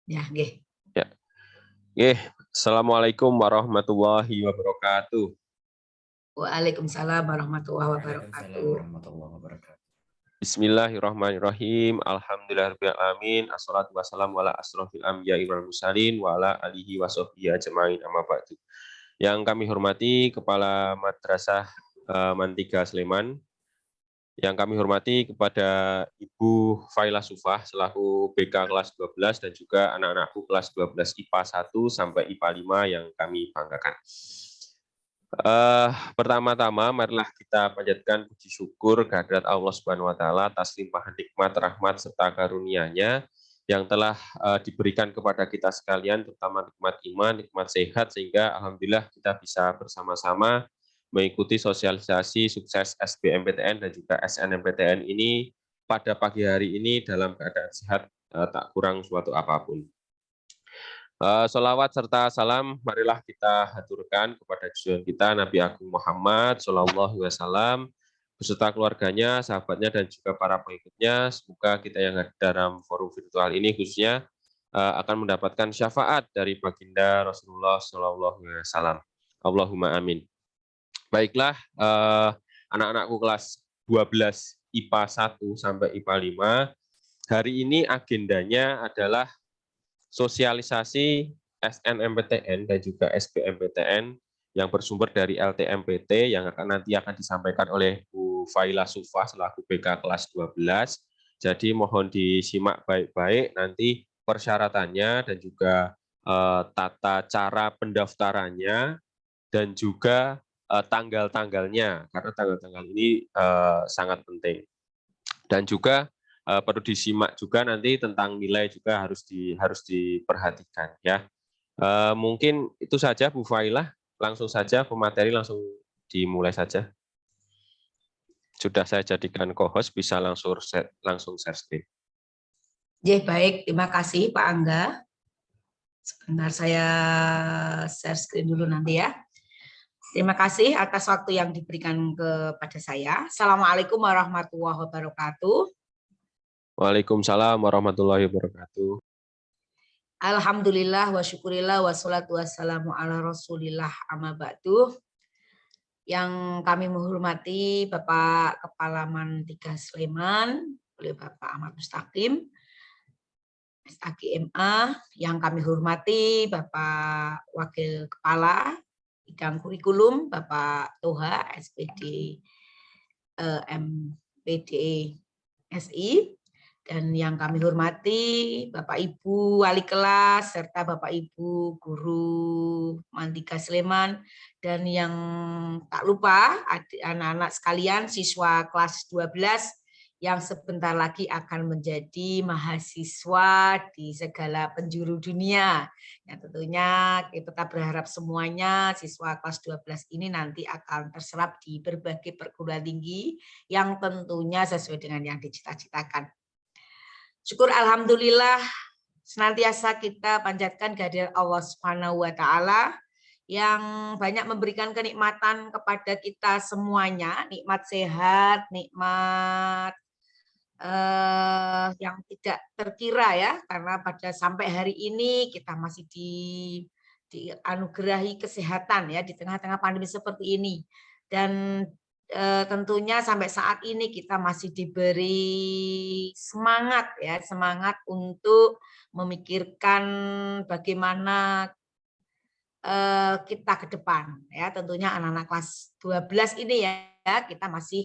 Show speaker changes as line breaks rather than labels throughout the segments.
Ya, nggih.
Ya, nggih. Assalamualaikum warahmatullahi wabarakatuh.
Waalaikumsalam warahmatullahi
Waalaikumsalam
wabarakatuh.
warahmatullahi wabarakatuh.
Bismillahirrahmanirrahim. Alhamdulillahirabbil alamin. Assalatu wassalamu ala asrofil anbiya'i wal mursalin wa ala alihi wa sahbihi ajmain amma ba'du. Yang kami hormati Kepala Madrasah Mantiga Sleman, yang kami hormati kepada Ibu Faila Sufah selaku BK kelas 12 dan juga anak-anakku kelas 12 IPA 1 sampai IPA 5 yang kami banggakan. Pertama-tama marilah kita panjatkan puji syukur kehadirat Allah Subhanahu wa taala atas limpahan nikmat, rahmat serta karunia-Nya yang telah diberikan kepada kita sekalian, terutama nikmat iman, nikmat sehat, sehingga alhamdulillah kita bisa bersama-sama mengikuti sosialisasi sukses SBMPTN dan juga SNMPTN ini pada pagi hari ini dalam keadaan sehat, tak kurang suatu apapun. Sholawat serta salam marilah kita haturkan kepada junjungan kita Nabi Agung Muhammad Shallallahu Alaihi Wasallam beserta keluarganya, sahabatnya dan juga para pengikutnya. Semoga kita yang ada dalam forum virtual ini khususnya akan mendapatkan syafaat dari baginda Rasulullah Shallallahu Alaihi Wasallam. Allahumma amin. Baiklah, anak-anakku kelas 12 IPA 1 sampai IPA 5, hari ini agendanya adalah sosialisasi SNMPTN dan juga SBMPTN yang bersumber dari LTMPT yang nanti akan disampaikan oleh Bu Faila Sufah selaku BK kelas 12. Jadi mohon disimak baik-baik nanti persyaratannya dan juga tata cara pendaftarannya dan juga tanggal-tanggalnya, karena tanggal-tanggal ini sangat penting. Dan juga perlu disimak juga nanti tentang nilai juga harus diperhatikan ya. Mungkin itu saja Bu Failah, langsung saja pemateri langsung dimulai saja. Sudah saya jadikan co-host, bisa langsung share screen.
Baik, terima kasih Pak Angga. Sebentar saya share screen dulu nanti ya. Terima kasih atas waktu yang diberikan kepada saya. Assalamualaikum warahmatullahi wabarakatuh.
Waalaikumsalam warahmatullahi wabarakatuh.
Alhamdulillah wa syukurillah wassalatu wassalamu ala rasulillah amma ba'du. Yang kami menghormati Bapak Kepala Mantiga Sleman, oleh Bapak Ahmad Mustaqim, SAGMA, yang kami hormati Bapak Wakil Kepala Bidang Kurikulum, Bapak Toha, SPD MPD SI, dan yang kami hormati Bapak Ibu Wali Kelas, serta Bapak Ibu Guru Mantiga Sleman, dan yang tak lupa anak-anak sekalian, siswa kelas 12 yang sebentar lagi akan menjadi mahasiswa di segala penjuru dunia. Ya, tentunya kita berharap semuanya siswa kelas 12 ini nanti akan terserap di berbagai perguruan tinggi yang tentunya sesuai dengan yang dicita-citakan. Syukur alhamdulillah senantiasa kita panjatkan kehadiran Allah Subhanahu wa taala yang banyak memberikan kenikmatan kepada kita semuanya, nikmat sehat, nikmat yang tidak terkira ya, karena pada sampai hari ini kita masih dianugerahi kesehatan ya di tengah-tengah pandemi seperti ini, dan tentunya sampai saat ini kita masih diberi semangat ya, semangat untuk memikirkan bagaimana kita ke depan ya, tentunya anak-anak kelas 12 ini ya,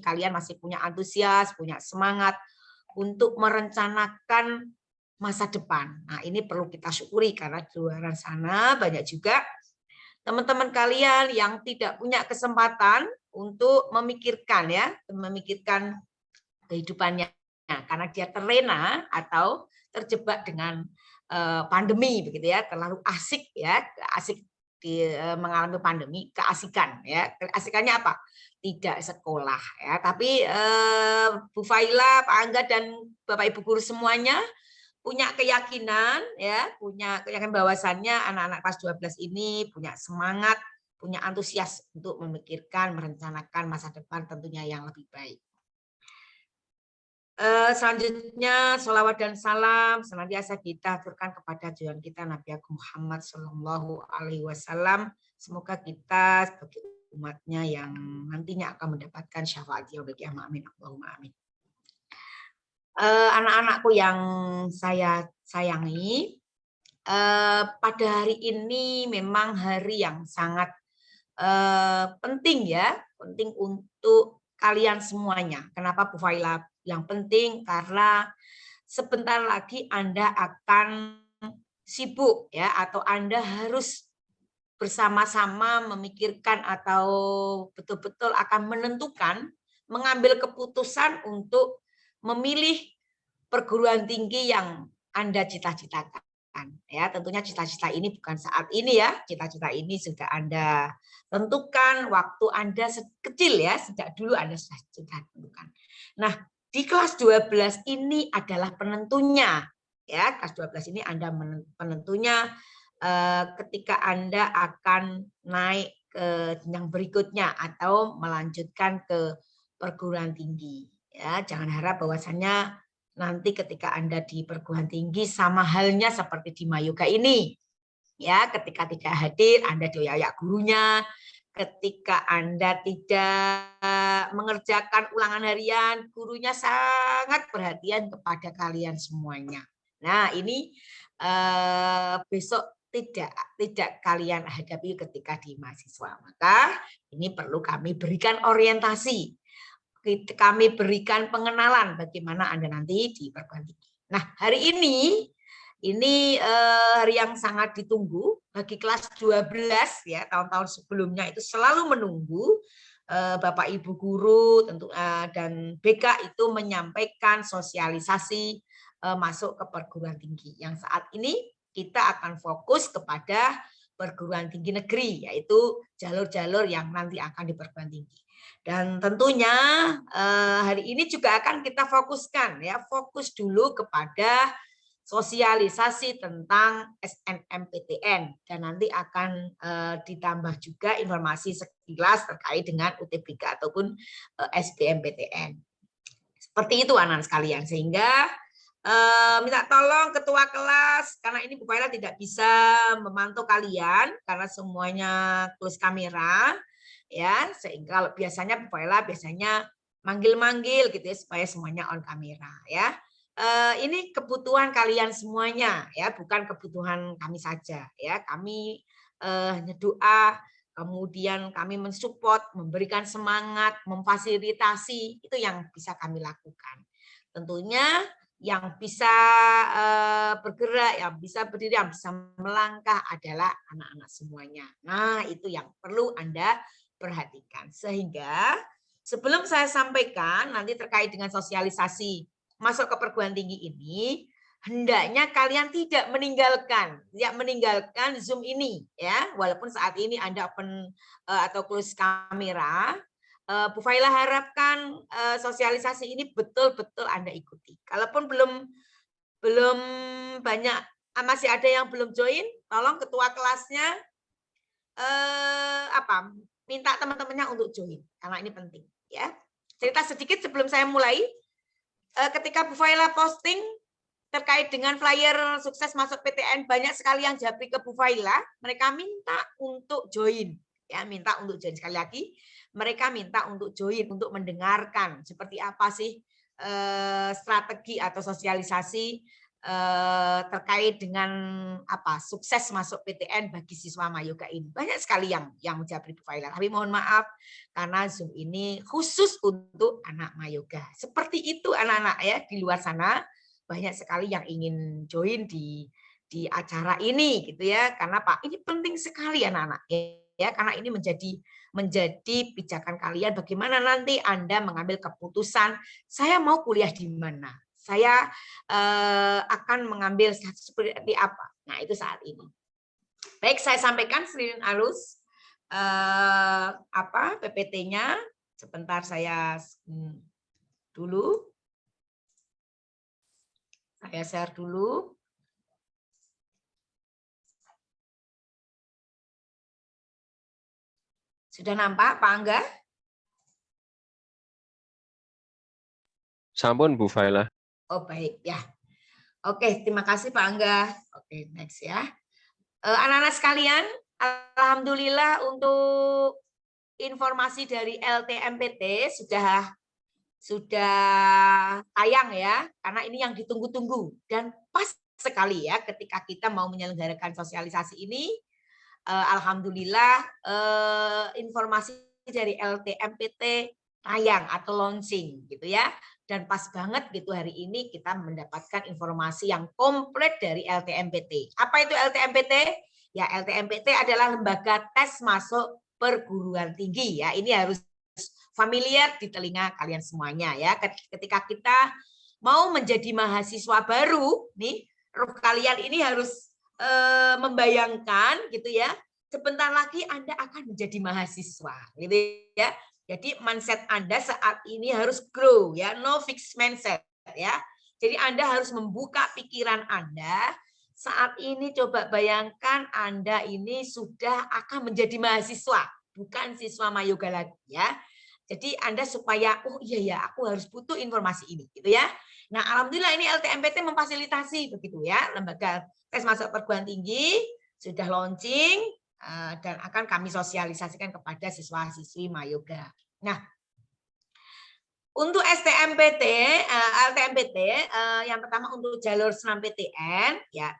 kalian masih punya antusias, punya semangat untuk merencanakan masa depan. Nah, ini perlu kita syukuri karena di luar sana banyak juga teman-teman kalian yang tidak punya kesempatan untuk memikirkan kehidupannya karena dia terlena atau terjebak dengan pandemi begitu ya, terlalu asik mengalami pandemi, keasikan ya. Keasikannya apa? Tidak sekolah ya, tapi Bu Faila, Pak Angga dan Bapak Ibu guru semuanya punya keyakinan bahwasannya anak-anak kelas 12 ini punya semangat, punya antusias untuk memikirkan, merencanakan masa depan tentunya yang lebih baik. Selanjutnya sholawat dan salam senantiasa kita aturkan kepada junjungan kita Nabi Agung Muhammad Shallallahu Alaihi Wasallam. Semoga kita sebagai umatnya yang nantinya akan mendapatkan syafaat yaumil qiyamah. Amin. Allahumma amin. Anak-anakku yang saya sayangi, pada hari ini memang hari yang sangat penting ya, penting untuk kalian semuanya. Kenapa Bu Faila yang penting? Karena sebentar lagi Anda akan sibuk ya, atau Anda harus bersama-sama memikirkan atau betul-betul akan menentukan, mengambil keputusan untuk memilih perguruan tinggi yang Anda cita-citakan. Ya, tentunya cita-cita ini bukan saat ini ya, cita-cita ini sudah Anda tentukan waktu Anda kecil ya, sejak dulu Anda sudah tentukan. Nah, di kelas 12 ini adalah penentunya. Ya, kelas 12 ini Anda penentunya ketika Anda akan naik ke jenjang berikutnya atau melanjutkan ke perguruan tinggi. Ya, jangan harap bahwasannya nanti ketika Anda di perguruan tinggi sama halnya seperti di Mayoga ini. Ya, ketika tidak hadir Anda dioyak gurunya, ketika Anda tidak mengerjakan ulangan harian, gurunya sangat perhatian kepada kalian semuanya. Nah, ini besok tidak kalian hadapi ketika di mahasiswa. Maka ini perlu kami berikan orientasi, kami berikan pengenalan bagaimana Anda nanti di perguruan tinggi. Nah, hari ini hari yang sangat ditunggu bagi kelas 12 ya, tahun-tahun sebelumnya itu selalu menunggu Bapak Ibu guru tentu dan BK itu menyampaikan sosialisasi masuk ke perguruan tinggi. Yang saat ini kita akan fokus kepada perguruan tinggi negeri, yaitu jalur-jalur yang nanti akan di perguruan tinggi. Dan tentunya hari ini juga akan kita fokuskan ya, fokus dulu kepada sosialisasi tentang SNMPTN dan nanti akan ditambah juga informasi sekilas terkait dengan UTBK ataupun SBMPTN. Seperti itu anak-anak sekalian, sehingga minta tolong ketua kelas, karena ini Bu Faila tidak bisa memantau kalian karena semuanya close kamera ya, sehingga kalau biasanya Bu Faila biasanya manggil-manggil gitu ya supaya semuanya on kamera ya. Ini kebutuhan kalian semuanya ya, bukan kebutuhan kami saja ya. Kami hanya doa, kemudian kami mensupport, memberikan semangat, memfasilitasi, itu yang bisa kami lakukan. Tentunya yang bisa bergerak, yang bisa berdiri, yang bisa melangkah adalah anak-anak semuanya. Nah, itu yang perlu Anda perhatikan. Sehingga sebelum saya sampaikan nanti terkait dengan sosialisasi masuk ke perguruan tinggi ini, hendaknya kalian tidak meninggalkan Zoom ini ya, walaupun saat ini Anda open atau close kamera. Bu Faila harapkan sosialisasi ini betul-betul Anda ikuti. Kalaupun belum banyak, masih ada yang belum join, tolong ketua kelasnya minta teman-temannya untuk join karena ini penting ya. Cerita sedikit sebelum saya mulai. Ketika Bu Faila posting terkait dengan flyer sukses masuk PTN, banyak sekali yang japri ke Bu Faila, mereka minta untuk join. Ya, minta untuk join. Sekali lagi, mereka minta untuk join, untuk mendengarkan seperti apa sih strategi atau sosialisasi terkait dengan sukses masuk PTN bagi siswa Mayoga ini. Banyak sekali yang menjapri Bu Faila. Tapi mohon maaf karena Zoom ini khusus untuk anak Mayoga. Seperti itu anak-anak ya, di luar sana banyak sekali yang ingin join di acara ini gitu ya. Karena Pak, ini penting sekali anak-anak ya, karena ini menjadi pijakan kalian bagaimana nanti Anda mengambil keputusan saya mau kuliah di mana. Saya akan mengambil seperti apa. Nah, itu saat ini. Baik, saya sampaikan Srin Alus PPT-nya. Sebentar saya dulu. Saya share dulu. Sudah nampak Pak Angga?
Sampun Bu Faila.
Oh baik ya. Oke, terima kasih Pak Angga. Oke, next ya. Anak-anak sekalian, alhamdulillah untuk informasi dari LTMPT sudah tayang ya, karena ini yang ditunggu-tunggu dan pas sekali ya ketika kita mau menyelenggarakan sosialisasi ini. Alhamdulillah informasi dari LTMPT tayang atau launching gitu ya, dan pas banget gitu hari ini kita mendapatkan informasi yang komplit dari LTMPT. Apa itu LTMPT? Ya, LTMPT adalah lembaga tes masuk perguruan tinggi ya. Ini harus familiar di telinga kalian semuanya ya. Ketika kita mau menjadi mahasiswa baru nih, roh kalian ini harus membayangkan gitu ya, sebentar lagi Anda akan menjadi mahasiswa gitu ya. Jadi mindset Anda saat ini harus grow ya, no fixed mindset ya. Jadi Anda harus membuka pikiran Anda. Saat ini coba bayangkan Anda ini sudah akan menjadi mahasiswa, bukan siswa mayoga lagi ya. Jadi Anda supaya oh iya ya, aku harus butuh informasi ini gitu ya. Nah, alhamdulillah ini LTMPT memfasilitasi begitu ya, lembaga tes masuk perguruan tinggi sudah launching dan akan kami sosialisasikan kepada siswa-siswi mayoga. Nah, untuk STMPT, LTMPT, yang pertama untuk jalur SNMPTN, ya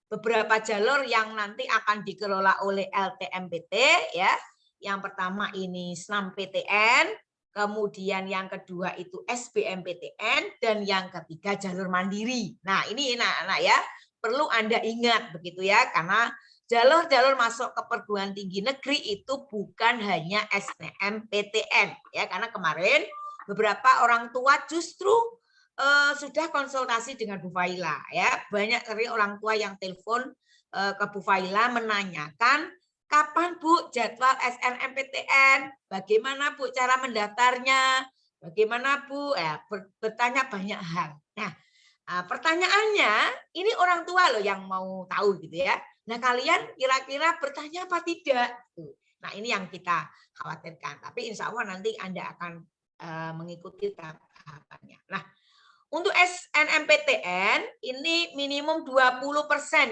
beberapa jalur yang nanti akan dikelola oleh LTMPT, ya. Yang pertama ini SNMPTN, kemudian yang kedua itu SBMPTN, dan yang ketiga jalur mandiri. Nah, ini anak-anak ya, perlu Anda ingat begitu ya, karena jalur-jalur masuk ke perguruan tinggi negeri itu bukan hanya SNMPTN ya, karena kemarin beberapa orang tua justru sudah konsultasi dengan Bu Faila ya, banyak dari orang tua yang telepon ke Bu Faila menanyakan kapan Bu jadwal SNMPTN, bagaimana Bu cara mendaftarnya, bagaimana Bu, bertanya banyak hal. Nah, pertanyaannya ini orang tua loh yang mau tahu gitu ya. Nah, kalian kira-kira bertanya apa tidak? Nah, ini yang kita khawatirkan. Tapi insya Allah nanti Anda akan mengikuti tahapannya. Nah, untuk SNMPTN ini minimum 20%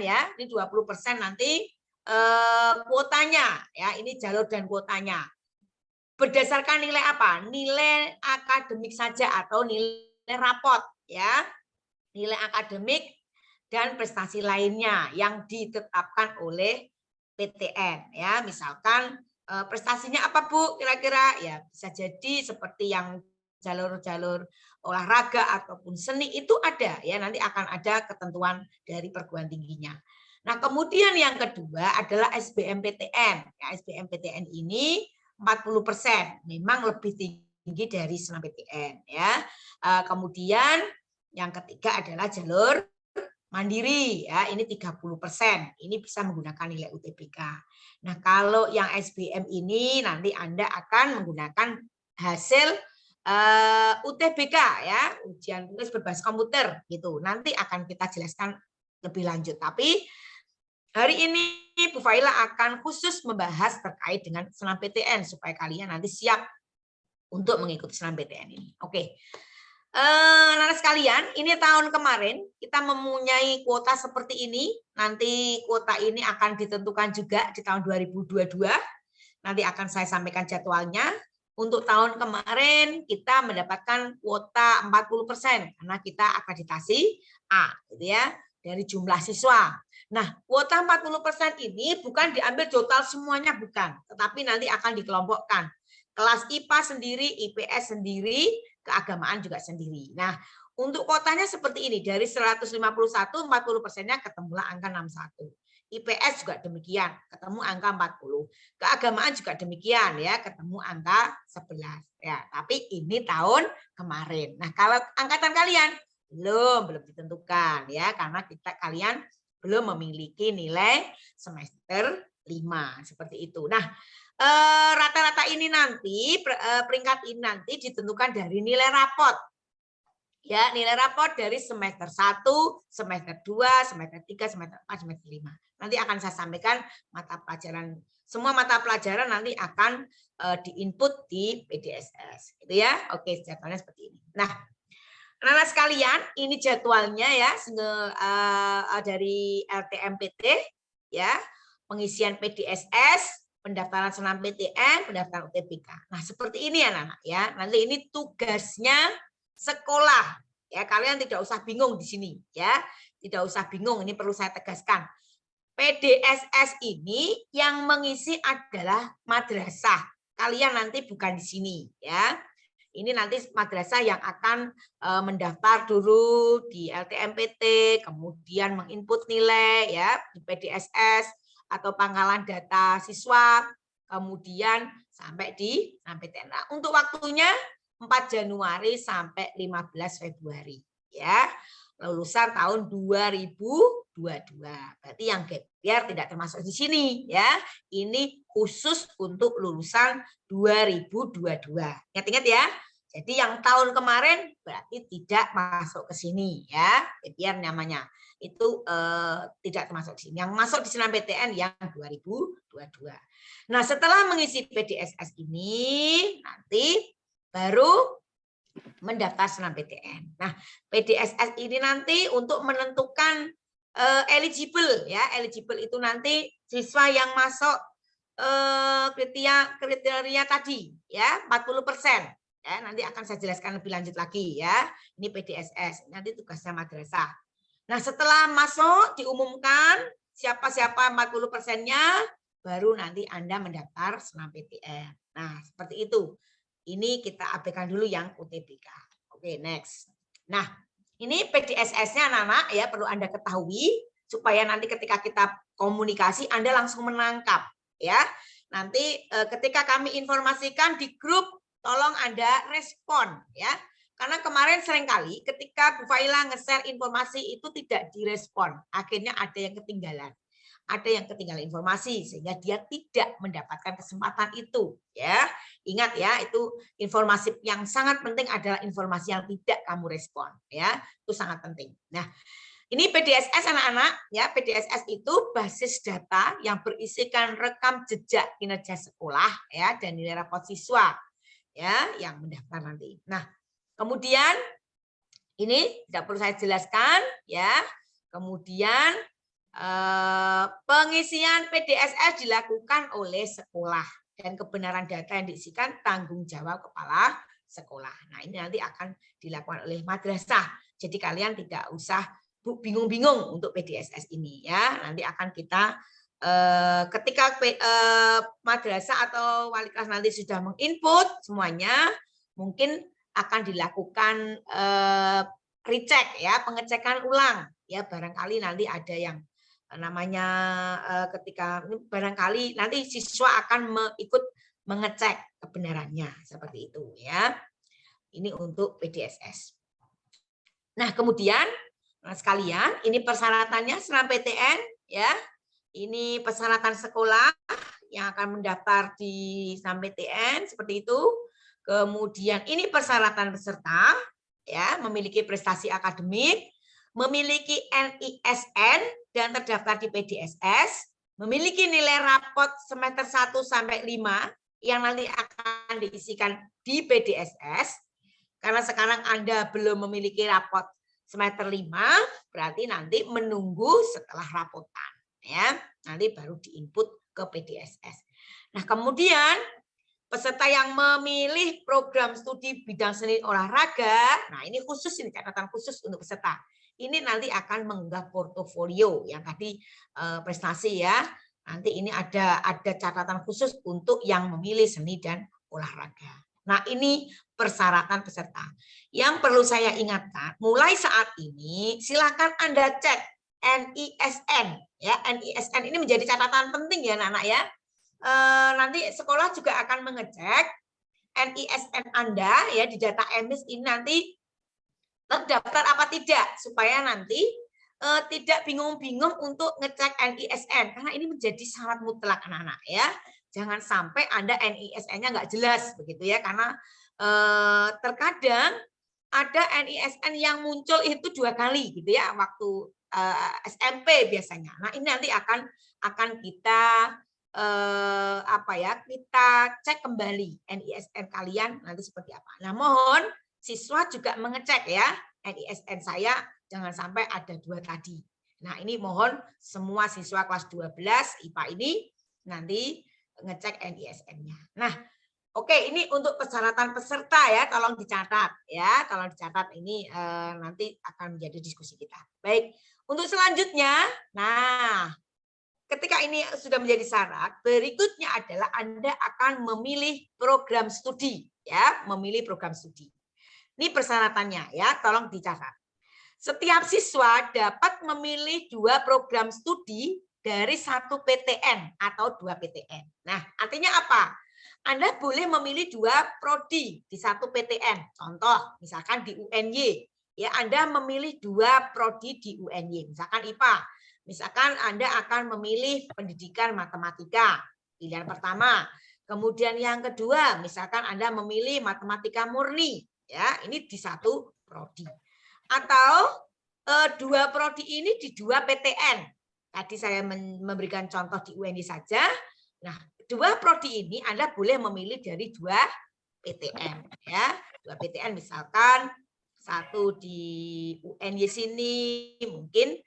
ya. Ini 20% nanti kuotanya ya. Ini jalur dan kuotanya. Berdasarkan nilai apa? Nilai akademik saja atau nilai rapot ya. Nilai akademik dan prestasi lainnya yang ditetapkan oleh PTN ya. Misalkan prestasinya apa Bu kira-kira? Ya bisa jadi seperti yang jalur-jalur olahraga ataupun seni itu ada ya, nanti akan ada ketentuan dari perguruan tingginya. Nah, kemudian yang kedua adalah SBMPTN. Ya, SBMPTN ini 40%, memang lebih tinggi dari SNMPTN ya. Kemudian yang ketiga adalah jalur mandiri ya, ini 30%. Ini bisa menggunakan nilai UTBK. Nah, kalau yang SBM ini nanti Anda akan menggunakan hasil UTBK ya, ujian tulis berbasis komputer gitu. Nanti akan kita jelaskan lebih lanjut. Tapi hari ini Bu Faila akan khusus membahas terkait dengan SNMPTN supaya kalian nanti siap untuk mengikuti SNMPTN ini. Oke. Anak sekalian, ini tahun kemarin kita mempunyai kuota seperti ini. Nanti kuota ini akan ditentukan juga di tahun 2022. Nanti akan saya sampaikan jadwalnya. Untuk tahun kemarin kita mendapatkan kuota 40% karena kita akreditasi A, gitu ya, dari jumlah siswa. Nah, kuota 40% ini bukan diambil total semuanya, bukan, tetapi nanti akan dikelompokkan. Kelas IPA sendiri, IPS sendiri, keagamaan juga sendiri. Nah, untuk kuotanya seperti ini, dari 151, 40%-nya ketemulah angka 61. IPS juga demikian, ketemu angka 40. Keagamaan juga demikian ya, ketemu angka 11. Ya, tapi ini tahun kemarin. Nah, kalau angkatan kalian belum ditentukan ya, karena kalian belum memiliki nilai semester 5 seperti itu. Nah, rata-rata ini nanti peringkat ini nanti ditentukan dari nilai rapot. Ya, nilai raport dari semester 1, semester 2, semester 3, semester 4, semester 5. Nanti akan saya sampaikan mata pelajaran, semua mata pelajaran nanti akan diinput di PDSS, gitu ya. Oke, jadwalnya seperti ini. Nah, Anak-anak sekalian, ini jadwalnya ya dari LTMPT ya, pengisian PDSS, pendaftaran senam PTN, pendaftaran UTBK. Nah, seperti ini anak-anak ya. Nanti ini tugasnya sekolah. Ya, kalian tidak usah bingung di sini ya. Tidak usah bingung, ini perlu saya tegaskan. PDSS ini yang mengisi adalah madrasah. Kalian nanti bukan di sini ya. Ini nanti madrasah yang akan mendaftar dulu di LTMPT, kemudian menginput nilai ya di PDSS atau pangkalan data siswa, kemudian sampai di PTN. Nah, untuk waktunya 4 Januari sampai 15 Februari ya. Lulusan tahun 2022. Berarti yang gap year tidak termasuk di sini ya. Ini khusus untuk lulusan 2022. Ingat-ingat ya. Jadi yang tahun kemarin berarti tidak masuk ke sini ya. Gap year namanya. Itu tidak termasuk di sini. Yang masuk di senam PTN yang 2022. Nah, setelah mengisi PDSS ini nanti baru mendaftar senam PTN. Nah, PDSS ini nanti untuk menentukan eligible ya. Eligible itu nanti siswa yang masuk kriteria tadi ya, 40%. Ya, nanti akan saya jelaskan lebih lanjut lagi ya. Ini PDSS, nanti tugasnya madrasah. Nah, setelah masuk diumumkan siapa-siapa 40%-nya, baru nanti Anda mendaftar senam PTN. Nah, seperti itu. Ini kita abaikan dulu yang UTBK. Oke, next. Nah, ini PDSS-nya anak-anak ya, perlu Anda ketahui supaya nanti ketika kita komunikasi Anda langsung menangkap ya. Nanti ketika kami informasikan di grup, tolong Anda respon ya. Karena kemarin seringkali ketika Bu Faila nge-share informasi itu tidak direspon. Akhirnya ada yang ketinggalan. Ada yang ketinggalan informasi sehingga dia tidak mendapatkan kesempatan itu ya. Ingat ya, itu informasi yang sangat penting adalah informasi yang tidak kamu respon ya. Itu sangat penting. Nah, ini PDSS anak-anak ya. PDSS itu basis data yang berisikan rekam jejak kinerja sekolah ya dan nilai rapot siswa ya yang mendaftar nanti. Nah, kemudian ini tidak perlu saya jelaskan ya. Kemudian pengisian PDSS dilakukan oleh sekolah dan kebenaran data yang diisikan tanggung jawab kepala sekolah. Nah, ini nanti akan dilakukan oleh madrasah. Jadi kalian tidak usah bingung-bingung untuk PDSS ini ya. Nanti akan kita ketika madrasah atau wali kelas nanti sudah menginput semuanya, mungkin akan dilakukan recheck ya, pengecekan ulang ya. Barangkali nanti ada yang namanya ketika barangkali nanti siswa akan ikut mengecek kebenarannya seperti itu ya. Ini untuk PDSS. Nah, kemudian sekalian ini persyaratannya senam PTN ya. Ini persyaratan sekolah yang akan mendaftar di senam PTN seperti itu. Kemudian ini persyaratan peserta ya, memiliki prestasi akademik, memiliki NISN dan terdaftar di PDSS, memiliki nilai rapot semester 1 sampai 5 yang nanti akan diisikan di PDSS. Karena sekarang Anda belum memiliki rapot semester 5, berarti nanti menunggu setelah rapotan ya. Nanti baru diinput ke PDSS. Nah, kemudian peserta yang memilih program studi bidang seni olahraga, nah ini khusus, ini catatan khusus untuk peserta. Ini nanti akan mengunggah portofolio yang tadi prestasi ya. Nanti ini ada catatan khusus untuk yang memilih seni dan olahraga. Nah, ini persyaratan peserta. Yang perlu saya ingatkan, mulai saat ini silakan Anda cek NISN ya. NISN ini menjadi catatan penting ya anak-anak ya. Nanti sekolah juga akan mengecek NISN Anda ya di data EMIS ini nanti terdaftar apa tidak, supaya nanti tidak bingung-bingung untuk ngecek NISN karena ini menjadi syarat mutlak anak-anak ya. Jangan sampai Anda NISN-nya nggak jelas begitu ya, karena terkadang ada NISN yang muncul itu 2 kali gitu ya waktu SMP biasanya. Nah, ini nanti akan kita kita cek kembali NISN kalian nanti seperti apa. Nah, mohon siswa juga mengecek ya NISN saya jangan sampai ada 2 tadi. Nah, ini mohon semua siswa kelas 12 IPA ini nanti ngecek NISN-nya. Nah, oke, ini untuk persyaratan peserta ya, tolong dicatat ya, tolong dicatat ini nanti akan menjadi diskusi kita. Baik, untuk selanjutnya, nah ketika ini sudah menjadi syarat, berikutnya adalah Anda akan memilih program studi ya, memilih program studi. Ini persyaratannya ya, tolong dicatat. Setiap siswa dapat memilih 2 program studi dari 1 PTN atau 2 PTN. Nah, artinya apa? Anda boleh memilih 2 prodi di 1 PTN. Contoh, misalkan di UNY, ya Anda memilih 2 prodi di UNY, misalkan IPA. Misalkan Anda akan memilih pendidikan matematika, pilihan pertama. Kemudian yang kedua, misalkan Anda memilih matematika murni, ya ini di 1 prodi. Atau 2 prodi ini di 2 PTN. Tadi saya memberikan contoh di UNY saja. Nah, 2 prodi ini Anda boleh memilih dari 2 PTN, ya 2 PTN misalkan 1 di UNY sini mungkin.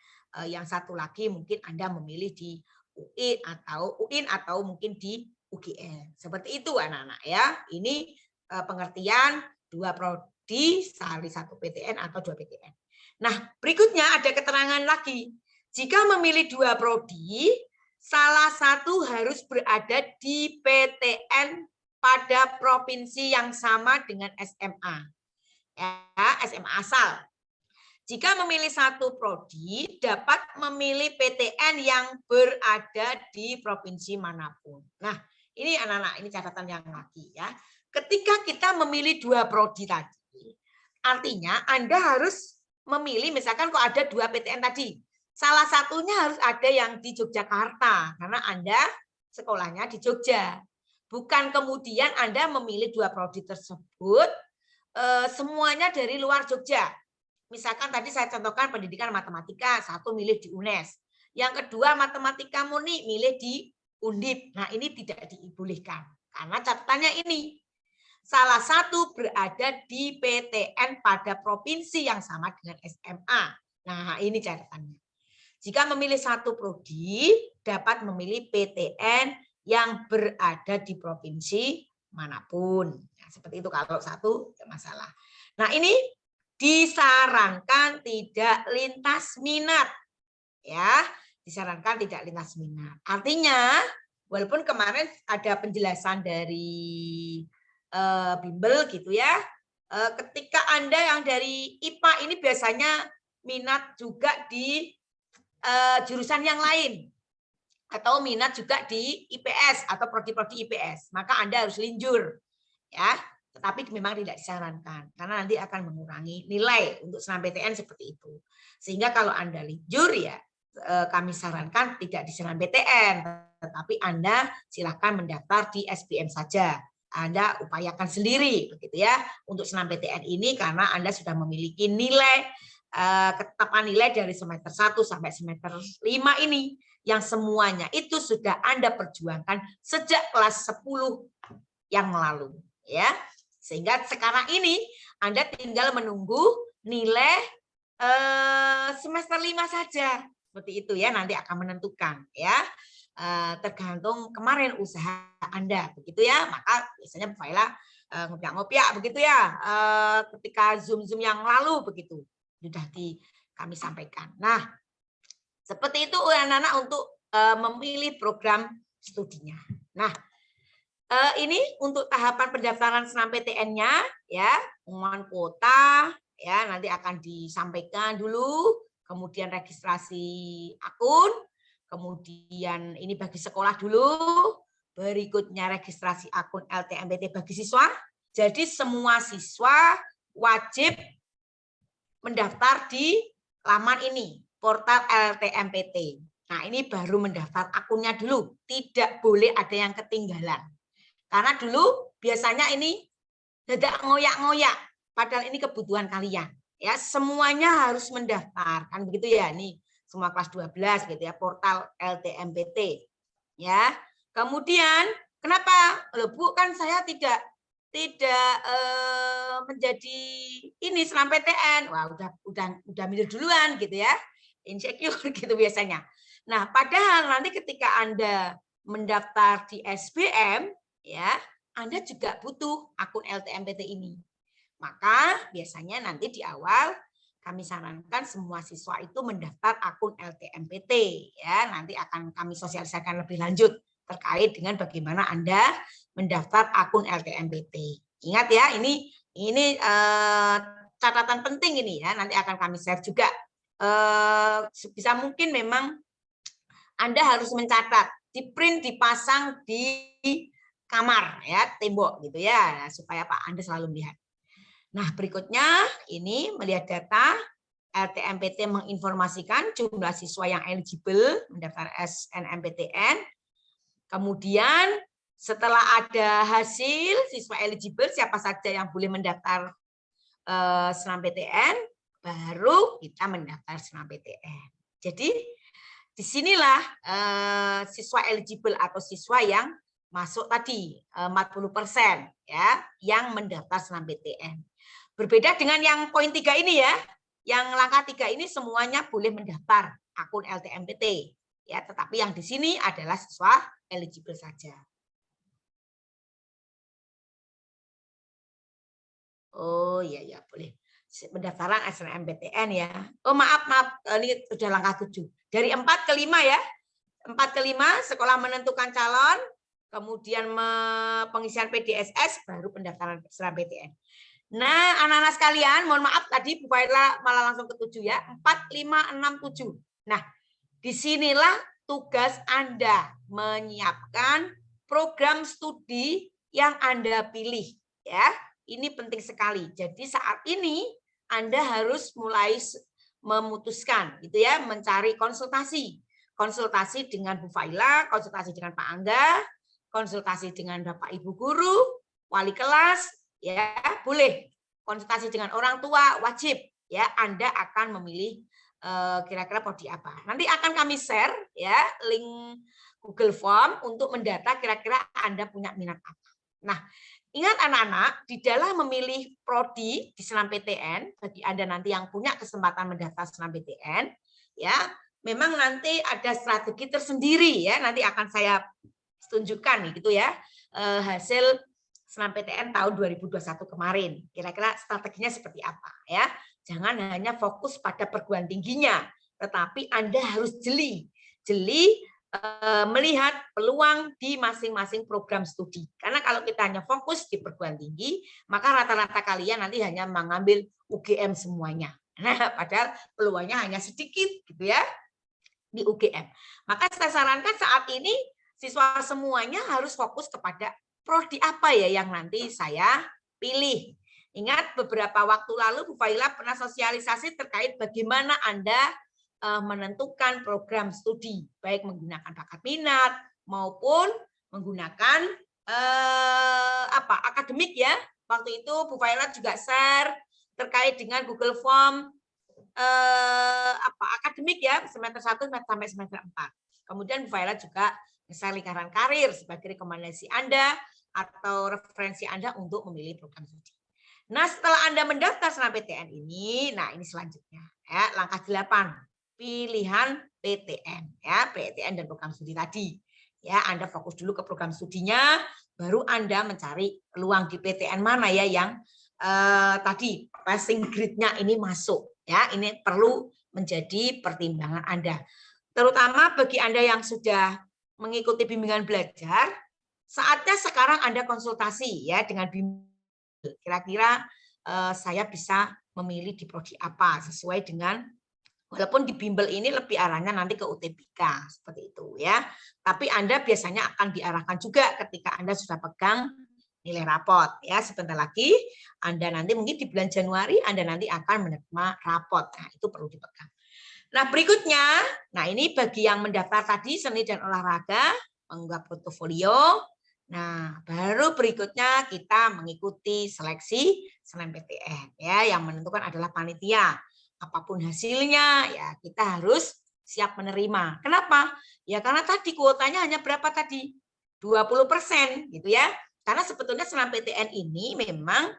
Yang 1 lagi mungkin Anda memilih di UIN atau mungkin di UGM. Seperti itu anak-anak ya. Ini pengertian 2 prodi, 1 PTN atau 2 PTN. Nah, berikutnya ada keterangan lagi. Jika memilih 2 prodi, salah satu harus berada di PTN pada provinsi yang sama dengan SMA. Ya, SMA asal. Jika memilih 1 prodi, dapat memilih PTN yang berada di provinsi manapun. Nah, ini anak-anak, ini catatan yang lagi ya. Ketika kita memilih 2 prodi tadi, artinya Anda harus memilih, misalkan kok ada 2 PTN tadi, salah satunya harus ada yang di Yogyakarta, karena Anda sekolahnya di Jogja. Bukan kemudian Anda memilih 2 prodi tersebut, semuanya dari luar Jogja. Misalkan tadi saya contohkan pendidikan matematika, 1 milih di UNES. Yang kedua matematika murni milih di Undip. Nah, ini tidak dibolehkan. Karena catatannya ini. Salah satu berada di PTN pada provinsi yang sama dengan SMA. Nah, ini catatannya. Jika memilih 1 prodi, dapat memilih PTN yang berada di provinsi manapun. Nah, seperti itu kalau 1 tidak masalah. Nah, ini disarankan tidak lintas minat. Ya, disarankan tidak lintas minat. Artinya, walaupun kemarin ada penjelasan dari bimbel gitu ya, ketika Anda yang dari IPA ini biasanya minat juga di jurusan yang lain atau minat juga di IPS atau prodi-prodi IPS, maka Anda harus linjur ya, tetapi memang tidak disarankan karena nanti akan mengurangi nilai untuk SNMPTN seperti itu. Sehingga kalau Anda linjur ya kami sarankan tidak di SNMPTN, tetapi Anda silakan mendaftar di SBM saja. Anda upayakan sendiri begitu ya untuk SNMPTN ini karena Anda sudah memiliki nilai ketetapan nilai dari semester 1 sampai semester 5 ini yang semuanya itu sudah Anda perjuangkan sejak kelas 10 yang lalu ya. Sehingga sekarang ini Anda tinggal menunggu nilai semester 5 saja. Seperti itu ya, nanti akan menentukan ya. Tergantung kemarin usaha Anda begitu ya. Maka biasanya Bu Faila ngopiak-ngopiak begitu ya. Ketika Zoom yang lalu begitu sudah kami sampaikan. Nah, seperti itu anak-anak untuk memilih program studinya. Nah, ini untuk tahapan pendaftaran SNMPTN-nya ya, pengumuman kuota ya nanti akan disampaikan dulu, kemudian registrasi akun, kemudian ini bagi sekolah dulu, berikutnya registrasi akun LTMPT bagi siswa. Jadi semua siswa wajib mendaftar di laman ini, portal LTMPT. Nah, ini baru mendaftar akunnya dulu, tidak boleh ada yang ketinggalan. Karena dulu biasanya ini dadak ngoyak-ngoyak, padahal ini kebutuhan kalian. Ya, semuanya harus mendaftar, kan begitu ya. Nih, semua kelas 12 gitu ya, portal LTMPT. Ya. Kemudian, kenapa? Loh, Bu, kan saya tidak tidak menjadi ini SNMPTN, wah udah minder duluan gitu ya, insecure gitu biasanya. Nah, padahal nanti ketika Anda mendaftar di SBM, ya, Anda juga butuh akun LTMPT ini. Maka biasanya nanti di awal kami sarankan semua siswa itu mendaftar akun LTMPT, ya. Nanti akan kami sosialisasikan lebih lanjut terkait dengan bagaimana Anda mendaftar akun LTMPT. Ingat ya, ini catatan penting ini ya. Nanti akan kami share juga. Sebisa mungkin memang Anda harus mencatat, di print, dipasang di kamar ya, tembok gitu ya, supaya Pak Anda selalu melihat. Nah, berikutnya ini melihat data LTMPT menginformasikan jumlah siswa yang eligible mendaftar SNMPTN. Kemudian setelah ada hasil siswa eligible siapa saja yang boleh mendaftar SNMPTN, baru kita mendaftar SNMPTN. Jadi disinilah siswa eligible atau siswa yang masuk tadi 40% ya yang mendaftar SNMPTN. Berbeda dengan yang poin 3 ini ya, yang langkah 3 ini semuanya boleh mendaftar akun LTMPT ya, tetapi yang di sini adalah siswa eligible saja. Oh iya ya boleh. Pendaftaran SNMPTN ya. Oh maaf ini sudah langkah 7. Dari 4 ke 5 ya. 4 ke 5 sekolah menentukan calon, kemudian pengisian PDSS, baru pendaftaran SNMPTN. Nah, anak-anak sekalian, mohon maaf tadi Bu Faila malah langsung ke 7 ya. 4, 5, 6, 7. Nah, disinilah tugas Anda menyiapkan program studi yang Anda pilih ya. Ini penting sekali. Jadi saat ini Anda harus mulai memutuskan gitu ya, mencari konsultasi. Konsultasi dengan Bu Faila, konsultasi dengan Pak Angga, konsultasi dengan Bapak Ibu guru, wali kelas, ya boleh. Konsultasi dengan orang tua wajib ya. Anda akan memilih kira-kira prodi apa. Nanti akan kami share ya link Google Form untuk mendata kira-kira Anda punya minat apa. Nah, ingat anak-anak, di dalam memilih prodi di SNMPTN, bagi Anda nanti yang punya kesempatan mendaftar SNMPTN, ya, memang nanti ada strategi tersendiri ya, nanti akan saya tunjukkan gitu ya, hasil SNMPTN tahun 2021 kemarin. Kira-kira strateginya seperti apa ya. Jangan hanya fokus pada perguruan tingginya, tetapi Anda harus jeli melihat peluang di masing-masing program studi. Karena kalau kita hanya fokus di perguruan tinggi, maka rata-rata kalian nanti hanya mengambil UGM semuanya. Nah, padahal peluangnya hanya sedikit gitu ya di UGM. Maka saya sarankan saat ini siswa semuanya harus fokus kepada prodi apa ya yang nanti saya pilih. Ingat beberapa waktu lalu Bu Faila pernah sosialisasi terkait bagaimana Anda menentukan program studi, baik menggunakan bakat minat maupun menggunakan akademik ya. Waktu itu Bu Faila juga share terkait dengan Google Form akademik ya, semester 1 sampai semester 4. Kemudian Bu Faila juga share lingkaran karir sebagai rekomendasi Anda atau referensi Anda untuk memilih program studi. Nah, setelah Anda mendaftar SNMPTN ini, nah ini selanjutnya ya, langkah 8, pilihan PTN ya, PTN dan program studi tadi. Ya, Anda fokus dulu ke program studinya, baru Anda mencari peluang di PTN mana ya yang tadi passing grade-nya ini masuk ya. Ini perlu menjadi pertimbangan Anda. Terutama bagi Anda yang sudah mengikuti bimbingan belajar, saatnya sekarang Anda konsultasi ya dengan bimbingan. Kira-kira saya bisa memilih di prodi apa sesuai dengan, walaupun di bimbel ini lebih arahnya nanti ke UTBK seperti itu ya. Tapi Anda biasanya akan diarahkan juga ketika Anda sudah pegang nilai rapot ya. Sebentar lagi Anda nanti mungkin di bulan Januari Anda nanti akan menerima rapot. Nah, itu perlu dipegang. Nah, berikutnya, nah ini bagi yang mendaftar tadi seni dan olahraga, mengunggah portofolio. Nah, baru berikutnya kita mengikuti seleksi SNMPTN ya, yang menentukan adalah panitia. Apapun hasilnya ya kita harus siap menerima. Kenapa? Ya karena tadi kuotanya hanya berapa tadi? 20% gitu ya. Karena sebetulnya senam PTN ini memang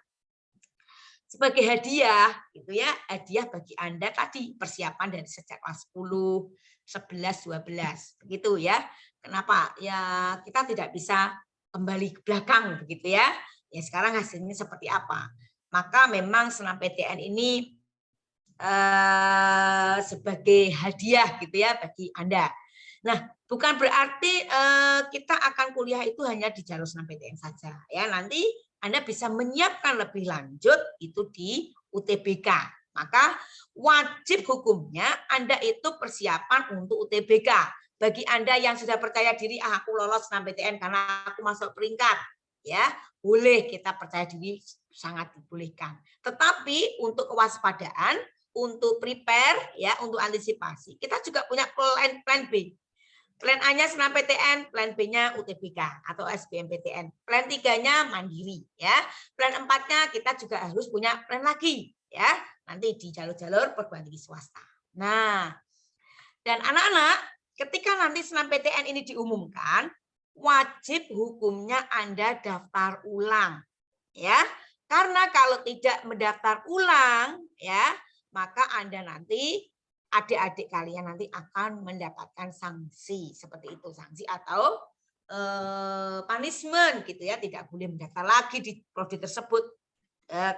sebagai hadiah gitu ya, hadiah bagi Anda tadi persiapan dari sejak kelas 10, 11, 12 begitu ya. Kenapa? Ya kita tidak bisa kembali ke belakang begitu ya. Ya sekarang hasilnya seperti apa? Maka memang senam PTN ini sebagai hadiah gitu ya bagi Anda. Nah, bukan berarti kita akan kuliah itu hanya di jalur senam PTN saja ya. Nanti Anda bisa menyiapkan lebih lanjut itu di UTBK. Maka wajib hukumnya Anda itu persiapan untuk UTBK. Bagi Anda yang sudah percaya diri, aku lolos senam PTN karena aku masuk peringkat, ya boleh, kita percaya diri, sangat dibolehkan. Tetapi untuk kewaspadaan, untuk prepare, ya untuk antisipasi, kita juga punya plan B. Plan A-nya senam PTN, plan B-nya UTBK atau SBMPTN. Plan 3-nya mandiri, ya. Plan 4-nya kita juga harus punya plan lagi, ya. Nanti di jalur-jalur perguruan tinggi swasta. Nah, dan anak-anak, ketika nanti senam PTN ini diumumkan, wajib hukumnya Anda daftar ulang, ya. Karena kalau tidak mendaftar ulang, ya, maka Anda nanti adik-adik kalian nanti akan mendapatkan sanksi seperti itu, sanksi atau punishment gitu ya, tidak boleh mendaftar lagi di prodi tersebut,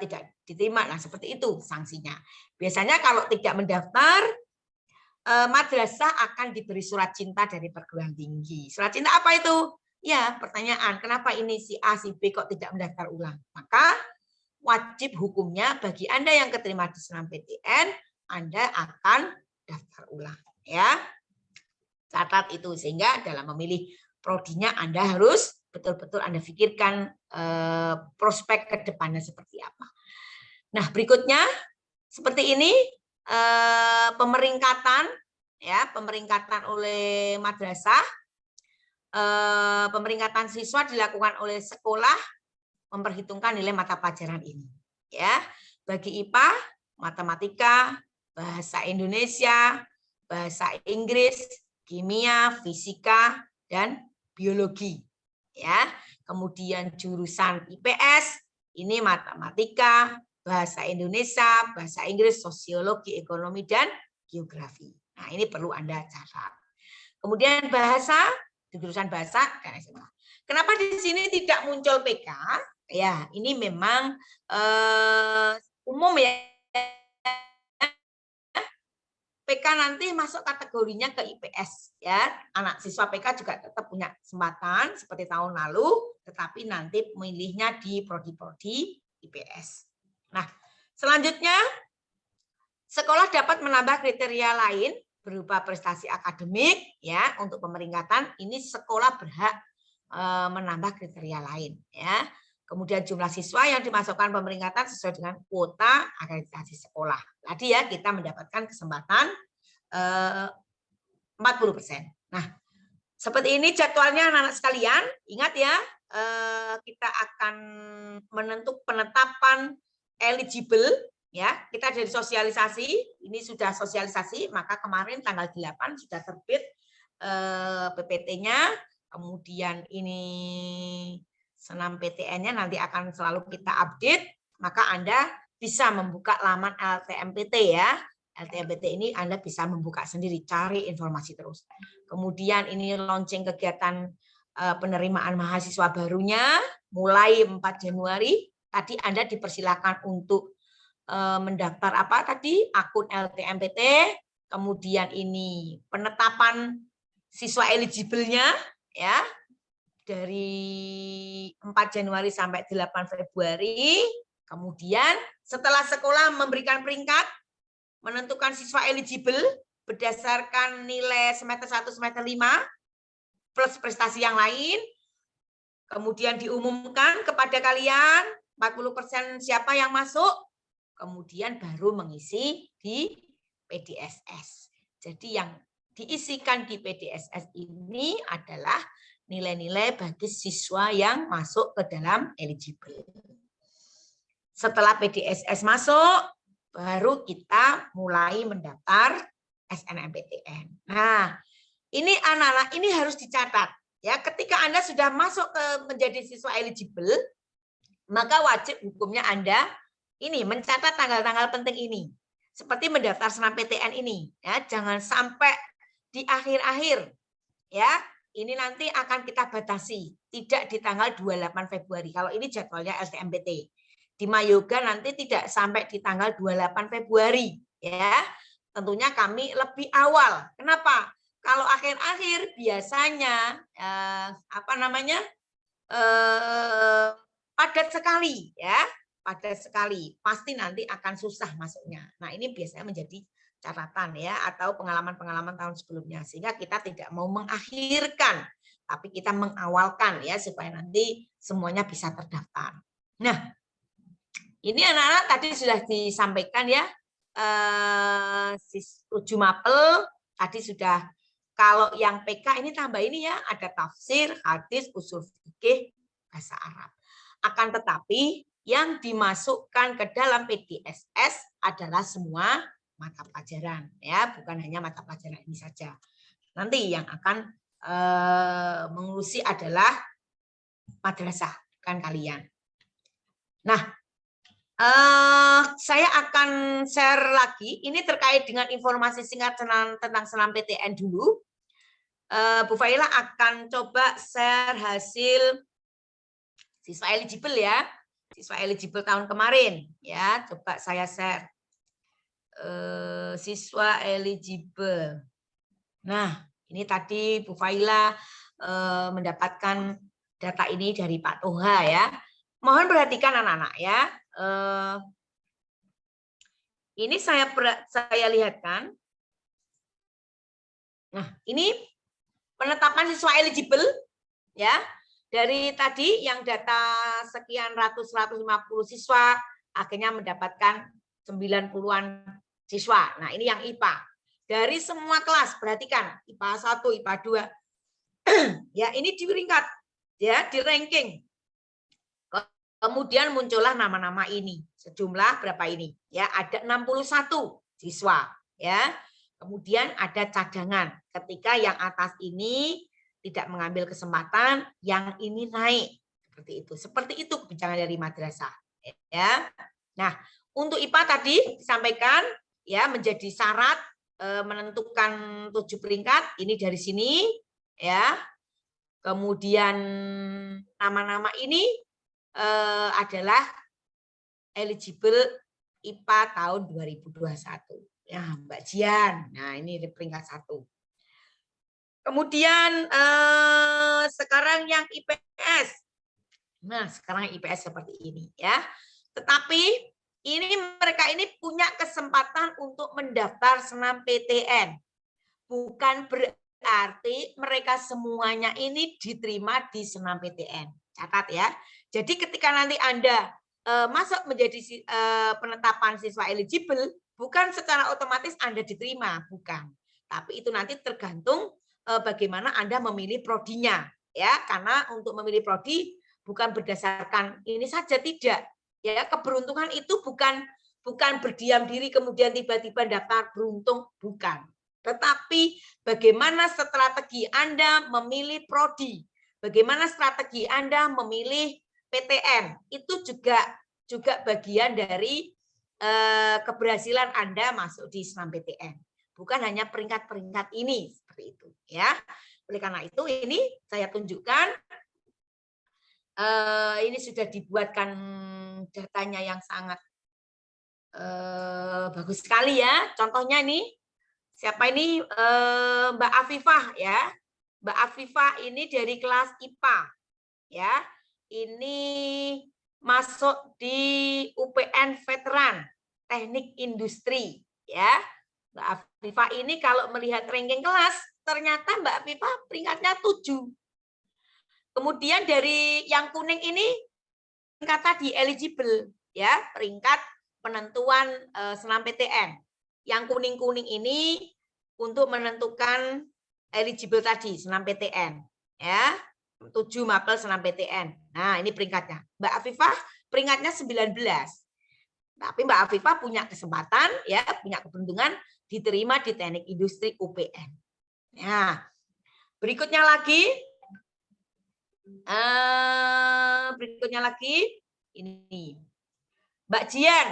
tidak diterima. Nah seperti itu sanksinya. Biasanya kalau tidak mendaftar, madrasah akan diberi surat cinta dari perguruan tinggi. Surat cinta apa itu? Ya pertanyaan, kenapa ini si A si B kok tidak mendaftar ulang? Maka wajib hukumnya bagi Anda yang keterima di senam PTN, Anda akan daftar ulang, ya. Catat itu, sehingga dalam memilih prodinya Anda harus betul-betul Anda pikirkan prospek ke depannya seperti apa. Nah, berikutnya seperti ini pemeringkatan, ya, pemeringkatan oleh madrasah. Pemeringkatan siswa dilakukan oleh sekolah memperhitungkan nilai mata pelajaran ini, ya. Bagi IPA, matematika, bahasa Indonesia, bahasa Inggris, kimia, fisika, dan biologi. Ya, kemudian jurusan IPS ini matematika, bahasa Indonesia, bahasa Inggris, sosiologi, ekonomi, dan geografi. Nah, ini perlu Anda catat. Kemudian bahasa, di jurusan bahasa dan SMA. Kenapa di sini tidak muncul PK? Ya, ini memang umum ya. PK nanti masuk kategorinya ke IPS, ya. Anak siswa PK juga tetap punya kesempatan seperti tahun lalu, tetapi nanti memilihnya di prodi-prodi IPS. Nah, selanjutnya sekolah dapat menambah kriteria lain berupa prestasi akademik, ya. Untuk pemeringkatan ini sekolah berhak menambah kriteria lain, ya. Kemudian jumlah siswa yang dimasukkan pemeringkatan sesuai dengan kuota akreditasi sekolah. Tadi ya kita mendapatkan kesempatan 40%. Nah, seperti ini jadwalnya anak-anak sekalian. Ingat ya, kita akan penetapan eligible, ya. Kita dari sosialisasi, ini sudah sosialisasi, maka kemarin tanggal 8 sudah terbit PPT-nya. Kemudian ini senam PTN-nya nanti akan selalu kita update, maka Anda bisa membuka laman LTMPT ya. LTMPT ini Anda bisa membuka sendiri, cari informasi terus. Kemudian ini launching kegiatan penerimaan mahasiswa barunya mulai 4 Januari. Tadi Anda dipersilakan untuk mendaftar apa tadi? Akun LTMPT. Kemudian ini penetapan siswa eligible-nya ya. Dari 4 Januari sampai 8 Februari. Kemudian setelah sekolah memberikan peringkat, menentukan siswa eligible berdasarkan nilai semester 1, semester 5, plus prestasi yang lain. Kemudian diumumkan kepada kalian 40% siapa yang masuk, kemudian baru mengisi di PDSS. Jadi yang diisikan di PDSS ini adalah nilai-nilai bagi siswa yang masuk ke dalam eligible. Setelah PDSS masuk, baru kita mulai mendaftar SNMPTN. Nah, ini anak-anak ini harus dicatat. Ya, ketika Anda sudah masuk ke menjadi siswa eligible, maka wajib hukumnya Anda ini mencatat tanggal-tanggal penting ini. Seperti mendaftar senam PTN ini, ya, jangan sampai di akhir-akhir. Ya, ini nanti akan kita batasi, tidak di tanggal 28 Februari. Kalau ini jadwalnya LTMPT. Di Mayoga nanti tidak sampai di tanggal 28 Februari, ya. Tentunya kami lebih awal. Kenapa? Kalau akhir-akhir biasanya padat sekali, ya, padat sekali. Pasti nanti akan susah masuknya. Nah, ini biasanya menjadi catatan, ya, atau pengalaman-pengalaman tahun sebelumnya, sehingga kita tidak mau mengakhirkan, tapi kita mengawalkan, ya, supaya nanti semuanya bisa terdaftar. Nah, ini anak-anak tadi sudah disampaikan, ya, 7 Mapel tadi sudah. Kalau yang PK ini tambah ini, ya, ada tafsir, hadis, usul fikih, bahasa Arab. Akan tetapi yang dimasukkan ke dalam PDSS adalah semua mata pelajaran, ya, bukan hanya mata pelajaran ini saja. Nanti yang akan mengurusi adalah madrasah, kan kalian. Nah, saya akan share lagi, ini terkait dengan informasi singkat tentang senam PTN dulu. Bu Faila akan coba share hasil siswa eligible, ya, siswa eligible tahun kemarin, ya, coba saya share siswa eligible. Nah, ini tadi Bu Faila mendapatkan data ini dari Pak Toha, ya. Mohon perhatikan anak-anak, ya. Ini saya lihatkan. Nah, ini penetapan siswa eligible, ya. Dari tadi yang data sekian 150 siswa akhirnya mendapatkan 90-an siswa. Nah, ini yang IPA. Dari semua kelas, perhatikan, IPA 1, IPA 2. Ya, ini diperingkat, ya, di ranking. Kemudian muncullah nama-nama ini. Sejumlah berapa ini? Ya, ada 61 siswa, ya. Kemudian ada cadangan. Ketika yang atas ini tidak mengambil kesempatan, yang ini naik. Seperti itu. Seperti itu kebijakan dari madrasah, ya. Nah, untuk IPA tadi disampaikan, ya, menjadi syarat menentukan 7 peringkat. Ini dari sini, ya. Kemudian nama-nama ini adalah eligible IPA tahun 2021. Ya, Mbak Jian. Nah, ini di peringkat 1. Kemudian sekarang yang IPS. Nah, sekarang IPS seperti ini, ya. Tetapi ini mereka ini punya kesempatan untuk mendaftar senam PTN. Bukan berarti mereka semuanya ini diterima di senam PTN. Catat, ya. Jadi ketika nanti Anda masuk menjadi penetapan siswa eligible, bukan secara otomatis Anda diterima, bukan. Tapi itu nanti tergantung bagaimana Anda memilih prodinya, ya. Karena untuk memilih prodi bukan berdasarkan ini saja, tidak. Ya, keberuntungan itu bukan berdiam diri kemudian tiba-tiba daftar beruntung, bukan. Tetapi bagaimana strategi Anda memilih prodi, bagaimana strategi Anda memilih PTN, itu juga bagian dari keberhasilan Anda masuk di senam PTN. Bukan hanya peringkat-peringkat ini, seperti itu, ya. Oleh karena itu ini saya tunjukkan, ini sudah dibuatkan datanya yang sangat bagus sekali, ya. Contohnya ini, siapa ini? Mbak Afifah, ya. Mbak Afifah ini dari kelas IPA, ya. Ini masuk di UPN Veteran Teknik Industri, ya. Mbak Afifah ini kalau melihat ranking kelas, ternyata Mbak Afifah peringkatnya 7. Kemudian dari yang kuning ini peringkat tadi eligible, ya, peringkat penentuan senam PTN. Yang kuning-kuning ini untuk menentukan eligible tadi senam PTN, ya. 7 mapel senam PTN. Nah, ini peringkatnya. Mbak Afifah peringkatnya 19. Tapi Mbak Afifah punya kesempatan, ya, punya keberuntungan diterima di Teknik Industri UPN. Nah, berikutnya lagi Berikutnya lagi ini Mbak Jian,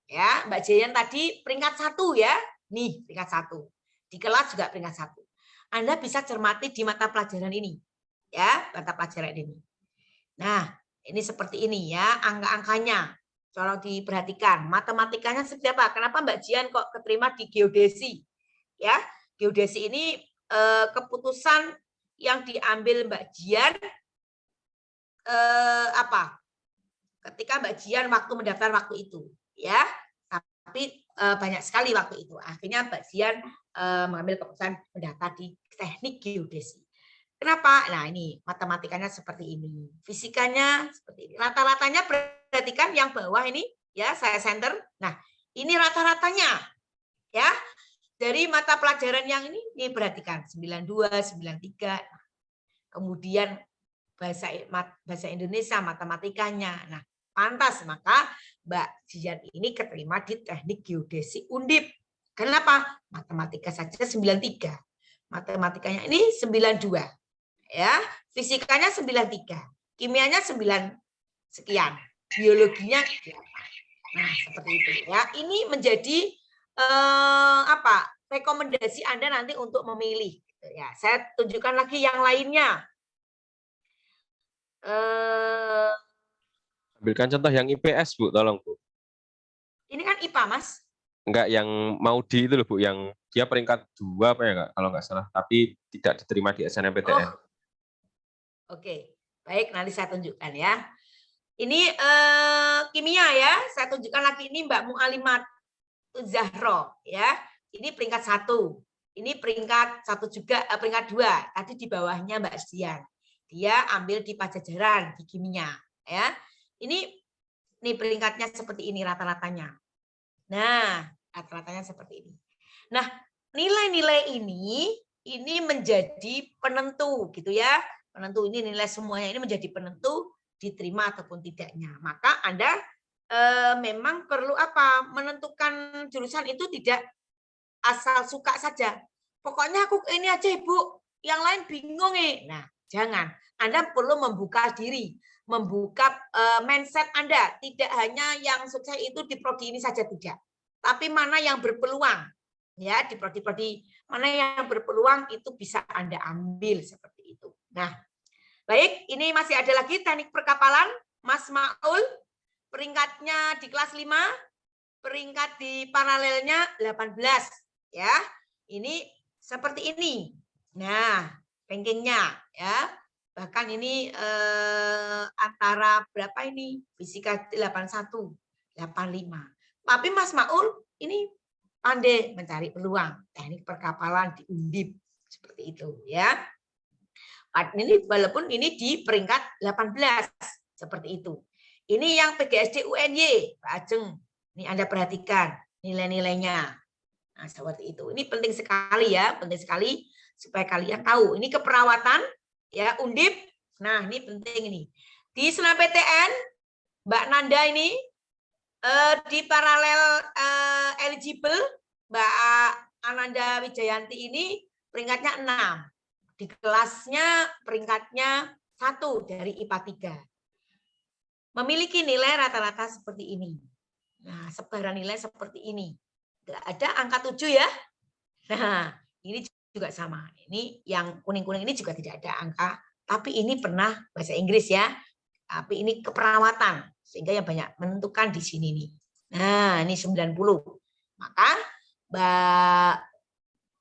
ya Mbak Jian tadi peringkat 1 ya, nih peringkat 1 di kelas juga peringkat 1. Anda bisa cermati di mata pelajaran ini, ya mata pelajaran ini. Nah ini seperti ini ya angka-angkanya. Kalau diperhatikan matematikanya seperti apa? Kenapa Mbak Jian kok keterima di geodesi? Ya geodesi ini keputusan yang diambil Mbak Jian apa? Ketika Mbak Jian waktu mendaftar waktu itu, ya. Tapi banyak sekali waktu itu. Akhirnya Mbak Jian mengambil keputusan mendaftar di teknik geodesi. Kenapa? Nah ini matematikanya seperti ini, fisikanya seperti ini. Rata-ratanya perhatikan yang bawah ini, ya saya center. Nah ini rata-ratanya, ya dari mata pelajaran yang ini perhatikan 92, 93. Kemudian bahasa Indonesia, matematikanya. Nah, pantas maka Mbak Jian ini keterima di teknik geodesi Undip. Kenapa? Matematika saja 93. Matematikanya ini 92. Ya, fisikanya 93. Kimianya 9 sekian. Biologinya 8. Nah, seperti itu ya. Ini menjadi rekomendasi Anda nanti untuk memilih. Ya, saya tunjukkan lagi yang lainnya.
Ambilkan contoh yang IPS, Bu, tolong, Bu.
Ini kan IPA, Mas.
Enggak, yang mau di itu loh, Bu, yang dia peringkat 2 apa ya, enggak, kalau nggak salah, tapi tidak diterima di SNMPTN.
Oke, baik, nanti saya tunjukkan ya. Ini kimia ya, saya tunjukkan lagi ini Mbak Mu'alimat Zahro ya. Ini peringkat 1. Ini peringkat 1 juga, peringkat 2. Tadi di bawahnya Mbak Jian. Dia ambil di Pajajaran di kimia ya. Ini peringkatnya seperti ini rata-ratanya. Nah, rata-ratanya seperti ini. Nah, nilai-nilai ini menjadi penentu gitu ya. Penentu ini nilai semuanya ini menjadi penentu diterima ataupun tidaknya. Maka Anda memang perlu menentukan jurusan itu tidak asal suka saja. Pokoknya aku ini aja Ibu, yang lain bingung nih. Nah, jangan. Anda perlu membuka diri, membuka mindset Anda. Tidak hanya yang sukses itu di prodi ini saja tidak. Tapi mana yang berpeluang. Ya, di prodi-prodi mana yang berpeluang itu bisa Anda ambil seperti itu. Nah, baik, ini masih ada lagi teknik perkapalan, Mas Maul, peringkatnya di kelas 5, peringkat di paralelnya 18, ya. Ini seperti ini. Nah, rankingnya ya. Bahkan ini antara berapa ini? Fisika 81, 85. Tapi Mas Maul ini pandai mencari peluang teknik perkapalan di Undip seperti itu ya. Ini walaupun ini di peringkat 18 seperti itu. Ini yang PGSD UNY, Pak Ajeng. Ini Anda perhatikan nilai-nilainya. Nah, seperti itu. Ini penting sekali ya, penting sekali supaya kalian tahu. Ini keperawatan ya, Undip. Nah, ini penting ini. Di SNMPTN Mbak Nanda ini di paralel eligible Mbak Ananda Wijayanti ini peringkatnya 6. Di kelasnya peringkatnya 1 dari IPA 3. Memiliki nilai rata-rata seperti ini. Nah, sebaran nilai seperti ini. Enggak ada angka 7 ya. Nah, ini juga sama. Ini yang kuning-kuning ini juga tidak ada angka, tapi ini pernah bahasa Inggris ya. Tapi ini keperawatan, sehingga yang banyak menentukan di sini nih. Nah, ini 90. Maka Mbak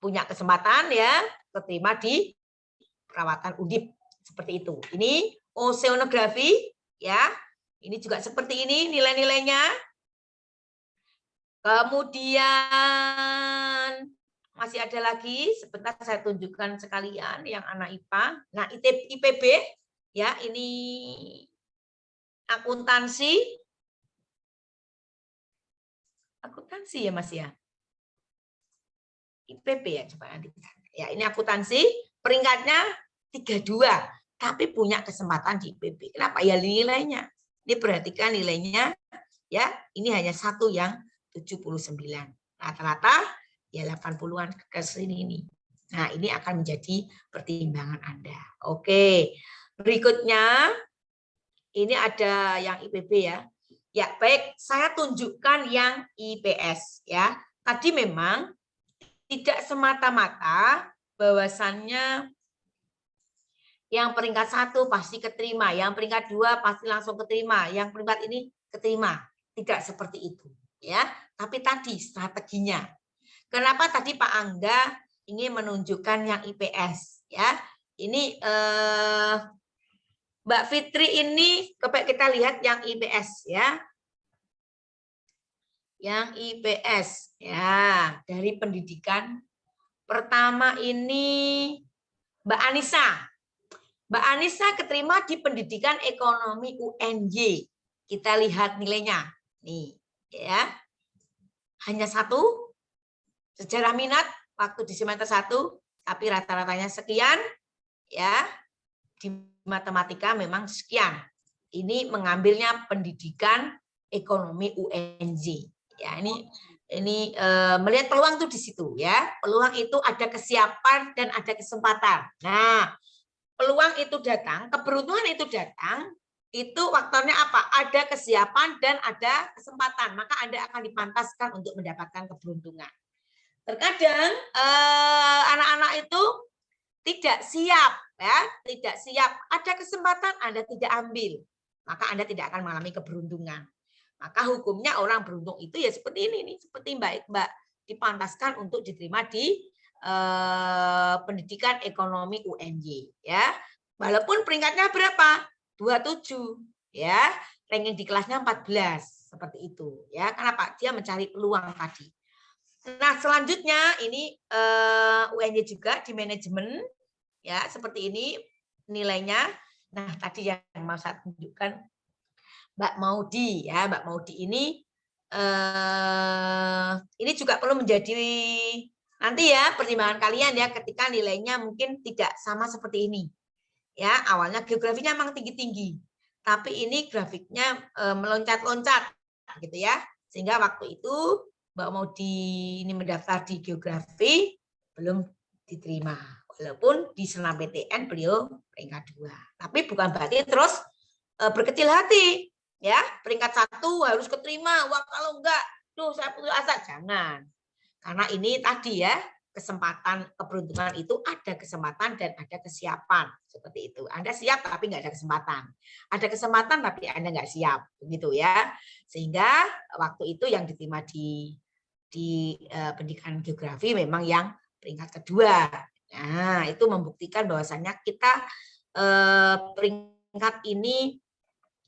punya kesempatan ya keterima di perawatan Undip seperti itu. Ini oceanografi ya. Ini juga seperti ini nilai-nilainya. Kemudian masih ada lagi, sebentar saya tunjukkan sekalian yang anak IPA. Nah, IPB ya, ini akuntansi. Akuntansi ya Mas ya. IPB ya, coba nanti. Ya, ini akuntansi, peringkatnya 32, tapi punya kesempatan di IPB. Kenapa? Ya nilainya. Ini perhatikan nilainya ya, ini hanya satu yang 79. Rata-rata ya 80-an ke sini ini. Nah, ini akan menjadi pertimbangan Anda. Oke. Berikutnya, ini ada yang IPB ya. Ya, baik, saya tunjukkan yang IPS ya. Tadi memang tidak semata-mata bahwasannya yang peringkat 1 pasti keterima, yang peringkat 2 pasti langsung keterima, yang peringkat ini keterima. Tidak seperti itu ya. Tapi tadi strateginya. Kenapa tadi Pak Angga ingin menunjukkan yang IPS ya? Ini Mbak Fitri ini kita lihat yang IPS ya. Yang IPS ya, dari pendidikan pertama ini Mbak Anissa. Mbak Anissa keterima di pendidikan ekonomi UNY. Kita lihat nilainya. Nih, ya. Hanya 1 sejarah minat waktu di semester 1, tapi rata-ratanya sekian ya. Di matematika memang sekian. Ini mengambilnya pendidikan ekonomi UNY. Ya, ini melihat peluang tuh di situ ya. Peluang itu ada kesiapan dan ada kesempatan. Nah, peluang itu datang, keberuntungan itu datang, itu faktornya apa? Ada kesiapan dan ada kesempatan. Maka Anda akan dipantaskan untuk mendapatkan keberuntungan. Terkadang anak-anak itu tidak siap ya, tidak siap. Ada kesempatan Anda tidak ambil, maka Anda tidak akan mengalami keberuntungan. Maka hukumnya orang beruntung itu ya seperti ini nih, seperti Mbak dipantaskan untuk diterima di pendidikan ekonomi UNY ya. Walaupun peringkatnya berapa? 27 ya. Ranking di kelasnya 14 seperti itu ya. Kenapa? Dia mencari peluang tadi. Nah, selanjutnya ini UNY juga di manajemen ya, seperti ini nilainya. Nah, tadi yang mau saya tunjukkan Mbak Maudi ya, Mbak Maudi ini juga perlu menjadi nanti ya pertimbangan kalian ya ketika nilainya mungkin tidak sama seperti ini. Ya, awalnya geografinya memang tinggi-tinggi, tapi ini grafiknya meloncat-loncat gitu ya. Sehingga waktu itu Mbak Maudi ini mendaftar di geografi belum diterima. Walaupun di senam PTN beliau peringkat 2. Tapi bukan berarti terus berkecil hati. Ya, peringkat 1 harus keterima. Wah, kalau enggak, tuh saya putus asa. Jangan. Karena ini tadi ya, kesempatan keberuntungan itu ada kesempatan dan ada kesiapan. Seperti itu. Anda siap tapi enggak ada kesempatan. Ada kesempatan tapi Anda enggak siap. Begitu ya. Sehingga waktu itu yang diterima di pendidikan geografi memang yang peringkat kedua. Nah, itu membuktikan bahwasannya kita peringkat ini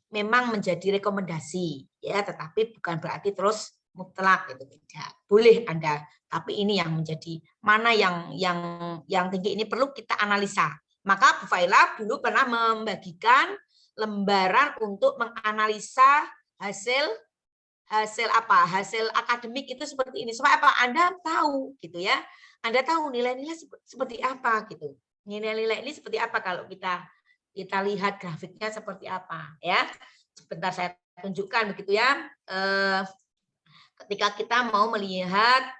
memang menjadi rekomendasi ya, tetapi bukan berarti terus mutlak itu tidak. Boleh Anda, tapi ini yang menjadi mana yang tinggi ini perlu kita analisa. Maka Bu Faila dulu pernah membagikan lembaran untuk menganalisa hasil akademik itu seperti ini. Supaya apa? Anda tahu gitu ya. Anda tahu nilai-nilai seperti apa gitu. Nilai-nilai ini seperti apa kalau kita lihat grafiknya seperti apa ya. Sebentar saya tunjukkan begitu ya. Ketika kita mau melihat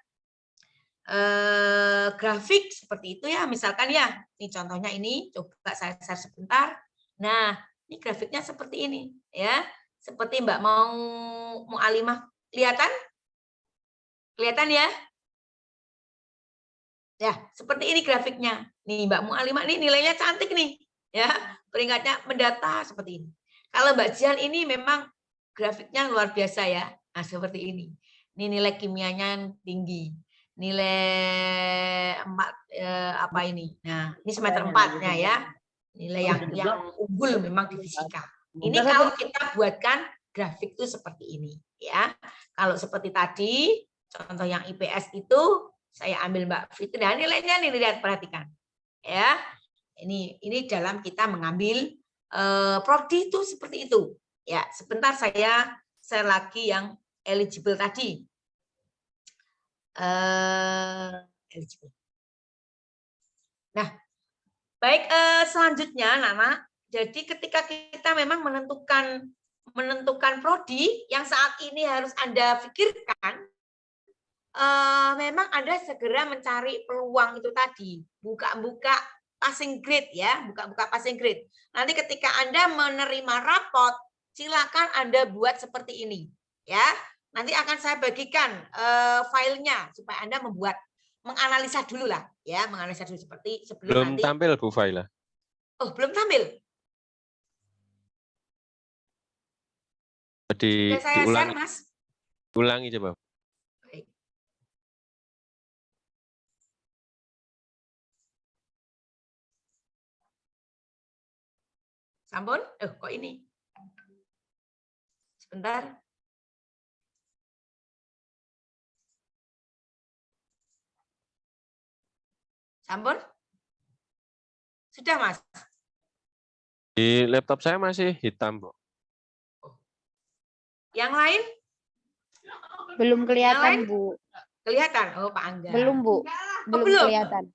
grafik seperti itu ya, misalkan ya, ini contohnya ini, coba saya share sebentar. Nah, ini grafiknya seperti ini ya. Seperti Mbak Mu'alimah, kelihatan? Kelihatan ya? Ya, seperti ini grafiknya. Nih Mbak Mu'alimah ini nilainya cantik nih. Ya, peringkatnya mendata seperti ini. Kalau Mbak Jian ini memang grafiknya luar biasa ya. Nah, seperti ini. Ini nilai kimianya tinggi. Nilai 4 apa ini? Nah, ini semester 4-nya ya. Nilai yang unggul memang di fisika. Ini kalau kita buatkan grafik itu seperti ini ya. Kalau seperti tadi, contoh yang IPS itu saya ambil Mbak Fitri. Nah, nilainya nih lihat perhatikan. Ya. Ini dalam kita mengambil prodi itu seperti itu. Ya, sebentar saya share lagi yang eligible tadi. Eligible. Nah, baik selanjutnya Nana. Jadi ketika kita memang menentukan prodi yang saat ini harus Anda pikirkan, memang Anda segera mencari peluang itu tadi, buka-buka passing grade ya, buka passing grade. Nanti ketika Anda menerima rapot, silakan Anda buat seperti ini ya. Nanti akan saya bagikan filenya supaya Anda menganalisa dulu lah ya, menganalisa dulu seperti sebelum
Belum
nanti.
tampil Bu Faila.
Oh, belum tampil. Sudah saya share, Mas.
Ulangi coba.
Baik. Sampun? Kok ini? Sebentar. Sampun? Sudah, Mas?
Di laptop saya masih hitam, Bu.
Yang lain?
Belum kelihatan,
lain?
Bu.
Kelihatan? Oh, Pak Angga.
Belum, Bu. Belum kelihatan.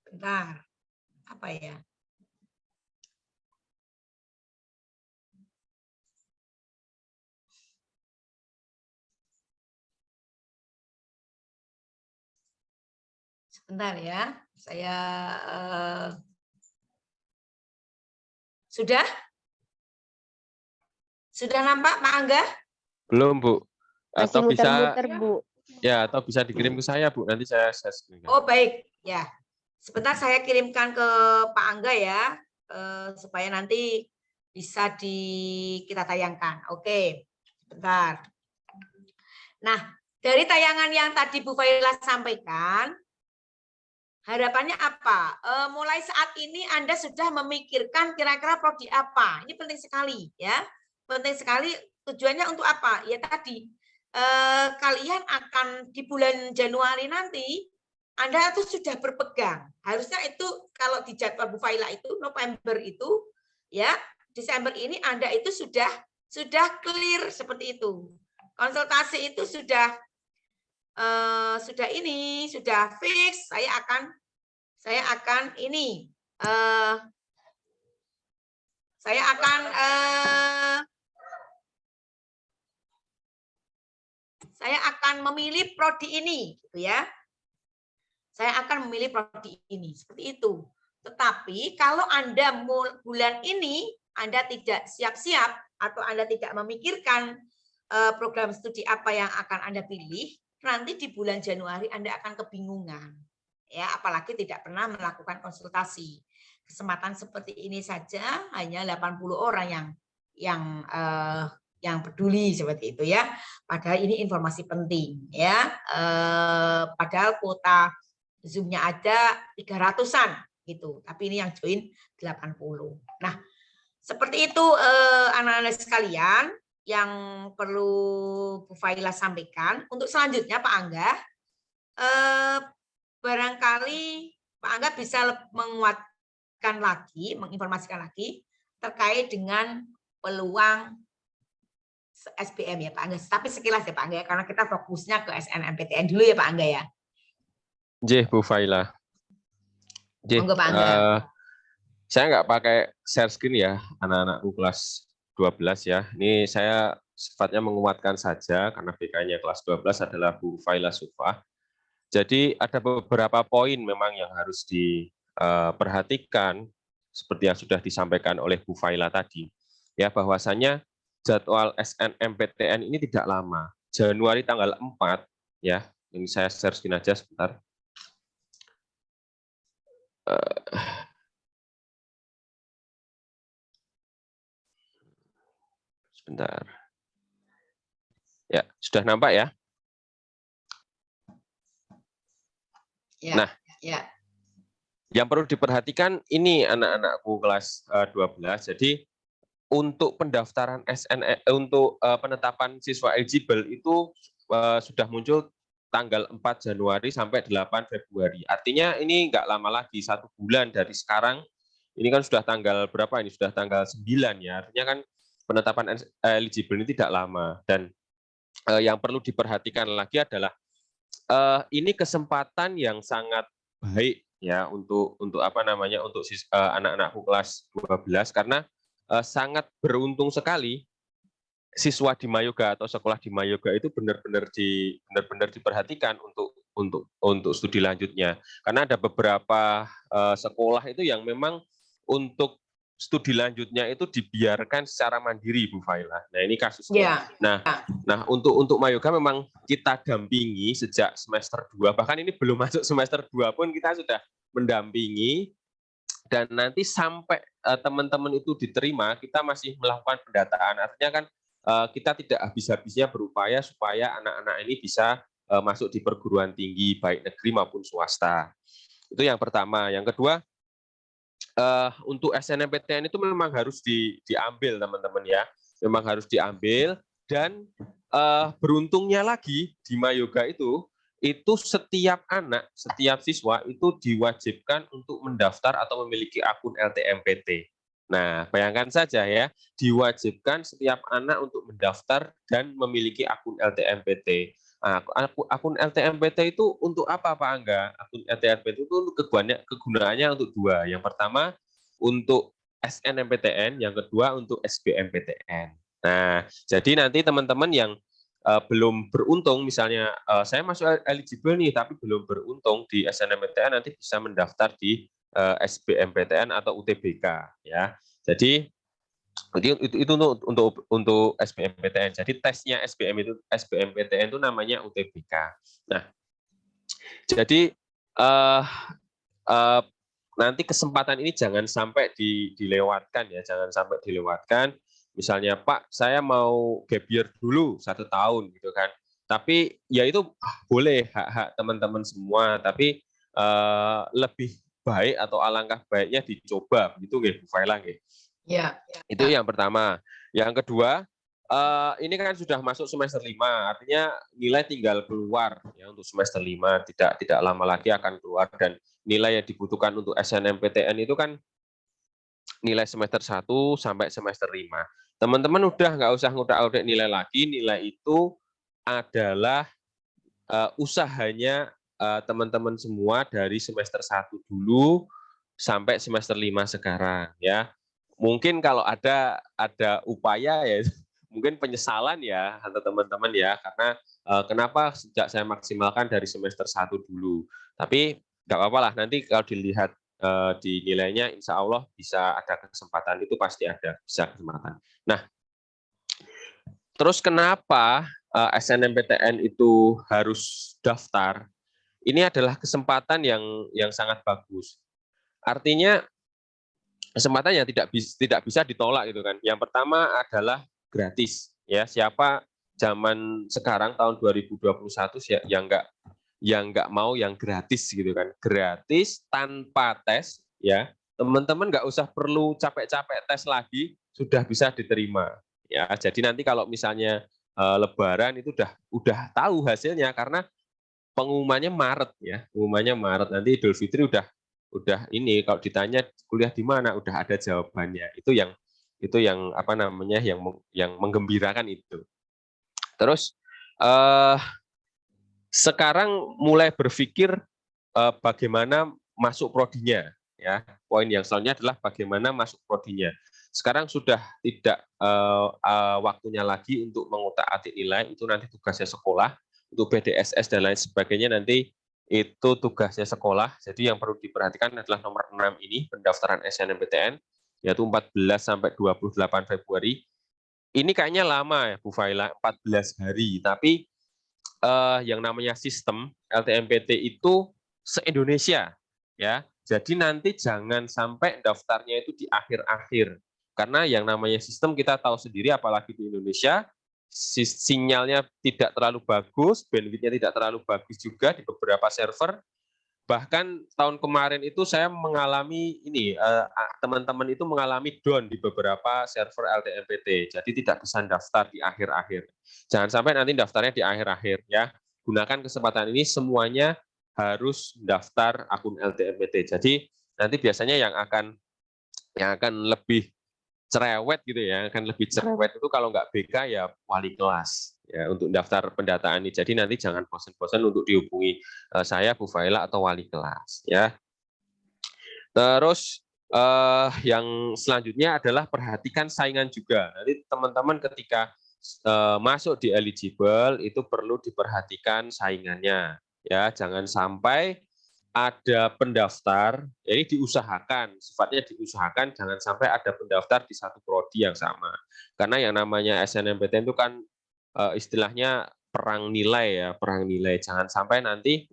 Bentar. Apa ya? Sebentar ya. Saya sudah? Sudah nampak Pak Angga?
Belum, Bu.
Masih
Atau bisa
muter-muter, Bu.
ya, atau bisa dikirim ke saya, Bu. Nanti saya screen.
Oh, baik. Ya. Sebentar saya kirimkan ke Pak Angga ya, supaya nanti bisa kita tayangkan. Oke. Sebentar. Nah, dari tayangan yang tadi Bu Faila sampaikan, harapannya apa? Mulai saat ini Anda sudah memikirkan kira-kira prodi apa. Ini penting sekali ya. Penting sekali, tujuannya untuk apa? Ya tadi, kalian akan di bulan Januari nanti, Anda itu sudah berpegang. Harusnya itu kalau di jadwal Bu Faila itu, November itu, ya Desember ini Anda itu sudah clear seperti itu. Konsultasi itu sudah fix. Saya akan memilih prodi ini, gitu ya. Saya akan memilih prodi ini, seperti itu. Tetapi kalau Anda bulan ini Anda tidak siap-siap atau Anda tidak memikirkan program studi apa yang akan Anda pilih, nanti di bulan Januari Anda akan kebingungan. Ya, apalagi tidak pernah melakukan konsultasi. Kesempatan seperti ini saja hanya 80 orang yang peduli seperti itu ya. Padahal ini informasi penting ya. Padahal kuota Zoom-nya ada 300-an gitu. Tapi ini yang join 80. Nah, seperti itu anak-anak sekalian yang perlu Bu Faila sampaikan. Untuk selanjutnya Pak Angga, barangkali Pak Angga bisa menguatkan lagi, menginformasikan lagi terkait dengan peluang SBM ya Pak Angga. Tapi sekilas ya Pak Angga, karena kita fokusnya ke SNMPTN dulu ya Pak Angga ya.
J, Bu Faila. J,
Monggo Pak Angga.
saya nggak pakai share screen ya, anak-anakku kelas 12 ya. Ini saya sifatnya menguatkan saja, karena BK-nya kelas 12 adalah Bu Faila Sufah. Jadi ada beberapa poin memang yang harus diperhatikan, seperti yang sudah disampaikan oleh Bu Faila tadi. Ya, bahwasanya jadwal SNMPTN ini tidak lama. Januari tanggal 4, ya. Ini saya share screen aja sebentar. Sebentar. Ya, sudah nampak ya?
Ya,
nah,
ya.
Yang perlu diperhatikan ini anak-anakku kelas 12. Jadi untuk pendaftaran untuk penetapan siswa eligible itu sudah muncul tanggal 4 Januari sampai 8 Februari. Artinya ini nggak lama lagi, 1 bulan dari sekarang. Ini kan sudah tanggal berapa ini? Sudah tanggal 9 ya. Artinya kan penetapan eligible ini tidak lama. Dan yang perlu diperhatikan lagi adalah ini kesempatan yang sangat baik ya untuk apa namanya untuk anak-anakku kelas 12, karena sangat beruntung sekali siswa di Mayoga atau sekolah di Mayoga itu benar-benar diperhatikan untuk untuk studi lanjutnya. Karena ada beberapa sekolah itu yang memang untuk studi lanjutnya itu dibiarkan secara mandiri, Bu Faila. Nah, ini kasusnya.
Ya.
Nah, untuk Mayoga memang kita dampingi sejak semester 2, bahkan ini belum masuk semester 2 pun kita sudah mendampingi, dan nanti sampai teman-teman itu diterima, kita masih melakukan pendataan. Artinya kan kita tidak habis-habisnya berupaya supaya anak-anak ini bisa masuk di perguruan tinggi, baik negeri maupun swasta. Itu yang pertama. Yang kedua, untuk SNMPTN itu memang harus diambil, teman-teman ya. Memang harus diambil, dan beruntungnya lagi di Mayoga itu setiap anak, setiap siswa itu diwajibkan untuk mendaftar atau memiliki akun LTMPT. Nah, bayangkan saja ya, diwajibkan setiap anak untuk mendaftar dan memiliki akun LTMPT. Nah, akun LTMPT itu untuk apa, Pak Angga? Akun LTMPT itu untuk kegunaannya untuk dua. Yang pertama untuk SNMPTN, yang kedua untuk SBMPTN. Nah, jadi nanti teman-teman yang belum beruntung, misalnya saya masuk eligible nih, tapi belum beruntung di SNMPTN, nanti bisa mendaftar di SBMPTN atau UTBK, ya. Jadi itu untuk SBMPTN. Jadi tesnya SBMPTN itu namanya UTBK. Nah, jadi nanti kesempatan ini jangan sampai dilewatkan ya, jangan sampai dilewatkan. Misalnya, Pak, saya mau gap year dulu 1 tahun gitu kan. Tapi ya itu boleh, hak-hak teman-teman semua. Tapi lebih baik atau alangkah baiknya dicoba, begitu nggih, Bu Faila nggih.
Ya.
Itu yang pertama. Yang kedua, ini kan sudah masuk semester 5, artinya nilai tinggal keluar ya untuk semester 5, tidak lama lagi akan keluar, dan nilai yang dibutuhkan untuk SNMPTN itu kan nilai semester 1 sampai semester 5. Teman-teman udah nggak usah ngutak-ngutak nilai lagi, nilai itu adalah usahanya teman-teman semua dari semester 1 dulu sampai semester 5 sekarang ya. Mungkin kalau ada upaya ya, mungkin penyesalan ya atau teman-teman ya, karena kenapa sejak saya maksimalkan dari semester 1 dulu. Tapi nggak apa-apa lah, nanti kalau dilihat di nilainya, insya Allah bisa ada kesempatan, itu pasti ada, bisa kesempatan. Nah, terus kenapa SNMPTN itu harus daftar? Ini adalah kesempatan yang sangat bagus. Artinya kesempatan yang tidak bisa ditolak gitu kan. Yang pertama adalah gratis ya. Siapa zaman sekarang tahun 2021 yang nggak mau yang gratis gitu kan. Gratis tanpa tes ya. Teman-teman nggak usah perlu capek-capek tes lagi, sudah bisa diterima ya. Jadi nanti kalau misalnya Lebaran itu udah tahu hasilnya, karena pengumumannya Maret ya. Pengumumannya Maret, nanti Idul Fitri udah ini, kalau ditanya kuliah di mana udah ada jawabannya. Itu yang apa namanya, yang menggembirakan itu. Terus sekarang mulai berpikir bagaimana masuk prodinya ya. Poin yang selanjutnya adalah bagaimana masuk prodinya. Sekarang sudah tidak waktunya lagi untuk mengutak-atik nilai, itu nanti tugasnya sekolah. Untuk BDSS dan lain sebagainya nanti itu tugasnya sekolah. Jadi yang perlu diperhatikan adalah nomor 6 ini, pendaftaran SNMPTN, yaitu 14 sampai 28 Februari. Ini kayaknya lama ya, Bu Faila, 14 hari. Tapi yang namanya sistem LTMPT itu se-Indonesia, ya. Jadi nanti jangan sampai daftarnya itu di akhir-akhir. Karena yang namanya sistem kita tahu sendiri, apalagi di Indonesia, sinyalnya tidak terlalu bagus, bandwidth-nya tidak terlalu bagus juga di beberapa server. Bahkan tahun kemarin itu saya mengalami ini, teman-teman itu mengalami down di beberapa server LTMPT, jadi tidak bisa daftar di akhir-akhir. Jangan sampai nanti daftarnya di akhir-akhir ya. Gunakan kesempatan ini, semuanya harus daftar akun LTMPT. Jadi nanti biasanya yang akan lebih cerewet gitu ya, akan lebih cerewet itu kalau nggak BK ya wali kelas ya untuk daftar pendataan ini. Jadi nanti jangan bosan-bosan untuk dihubungi saya, Bu Faila, atau wali kelas ya. Terus yang selanjutnya adalah perhatikan saingan juga. Nanti teman-teman ketika masuk di eligible itu perlu diperhatikan saingannya Ya, jangan sampai ada pendaftar, ya ini diusahakan, sifatnya diusahakan, jangan sampai ada pendaftar di satu prodi yang sama. Karena yang namanya SNMPTN itu kan istilahnya perang nilai ya, perang nilai. Jangan sampai nanti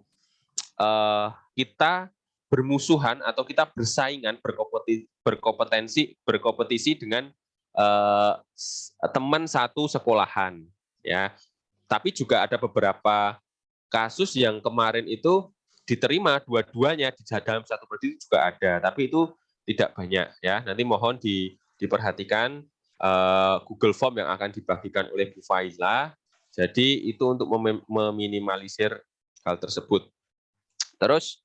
kita bermusuhan atau kita bersaingan berkompetisi dengan teman satu sekolahan ya. Tapi juga ada beberapa kasus yang kemarin itu diterima dua-duanya di dalam satu prodi juga ada, tapi itu tidak banyak ya. Nanti mohon diperhatikan Google Form yang akan dibagikan oleh Bu Faila. Jadi itu untuk meminimalisir hal tersebut. Terus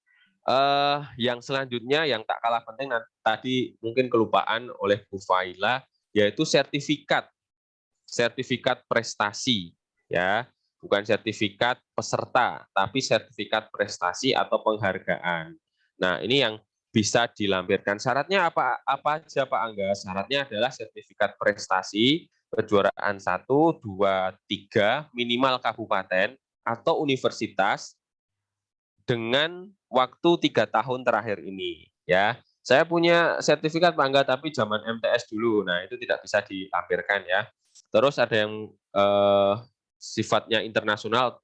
yang selanjutnya yang tak kalah penting tadi mungkin kelupaan oleh Bu Faila, yaitu sertifikat prestasi ya. Bukan sertifikat peserta, tapi sertifikat prestasi atau penghargaan. Nah, ini yang bisa dilampirkan. Syaratnya apa aja Pak Angga? Syaratnya adalah sertifikat prestasi, kejuaraan 1, 2, 3, minimal kabupaten atau universitas dengan waktu 3 tahun terakhir ini. Ya, saya punya sertifikat Pak Angga, tapi zaman MTS dulu. Nah, itu tidak bisa dilampirkan ya. Terus ada yang sifatnya internasional,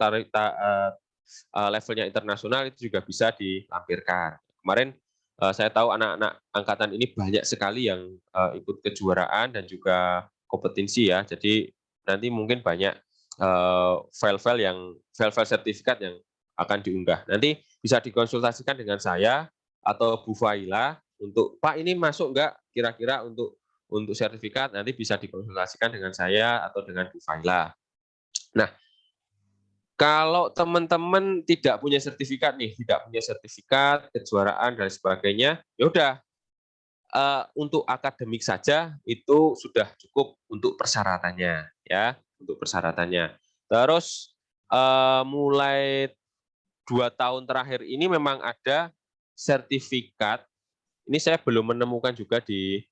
levelnya internasional itu juga bisa dilampirkan. Kemarin saya tahu anak-anak angkatan ini banyak sekali yang ikut kejuaraan dan juga kompetensi ya. Jadi nanti mungkin banyak file-file sertifikat yang akan diunggah. Nanti bisa dikonsultasikan dengan saya atau Bu Faila untuk Pak ini masuk enggak kira-kira untuk sertifikat, nanti bisa dikonsultasikan dengan saya atau dengan Bu Faila. Nah, kalau teman-teman tidak punya sertifikat kejuaraan dan sebagainya, ya udah untuk akademik saja itu sudah cukup untuk persyaratannya, ya, untuk persyaratannya. Terus mulai 2 tahun terakhir ini memang ada sertifikat. Ini saya belum menemukan juga di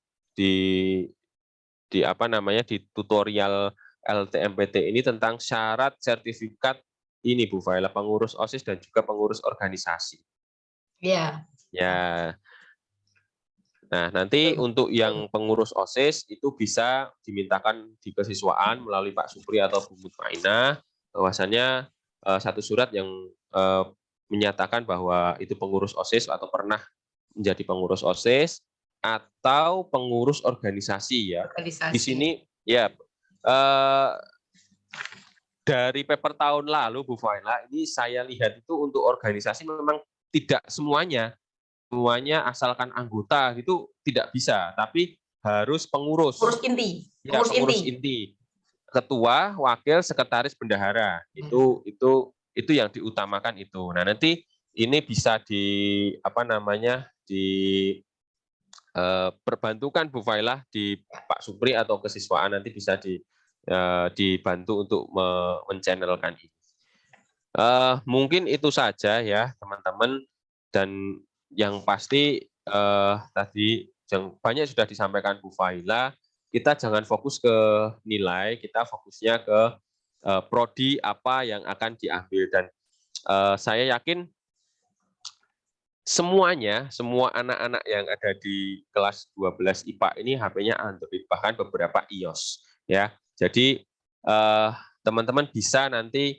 apa namanya di tutorial LTMPT ini tentang syarat sertifikat ini Bu Faila, pengurus OSIS dan juga pengurus organisasi.
Iya.
Ya. Nah, nanti untuk yang pengurus OSIS itu bisa dimintakan di kesiswaan melalui Pak Supri atau Bu Mutmainah, bahwasannya satu surat yang menyatakan bahwa itu pengurus OSIS atau pernah menjadi pengurus OSIS atau pengurus organisasi ya. Di sini ya dari paper tahun lalu Bu Faila, ini saya lihat itu untuk organisasi memang tidak semuanya asalkan anggota gitu tidak bisa, tapi harus pengurus.
Pengurus inti.
Ya, pengurus inti. Ketua, wakil, sekretaris, bendahara. Itu yang diutamakan itu. Nah, nanti ini bisa perbantukan Bu Faila di Pak Supri atau kesiswaan, nanti bisa dibantu untuk menchannelkan ini. Mungkin itu saja ya teman-teman, dan yang pasti tadi yang banyak sudah disampaikan Bu Faila. Kita jangan fokus ke nilai, kita fokusnya ke prodi apa yang akan diambil, dan saya yakin semua anak-anak yang ada di kelas 12 IPA ini HP-nya Android, bahkan beberapa iOS ya. Jadi teman-teman bisa nanti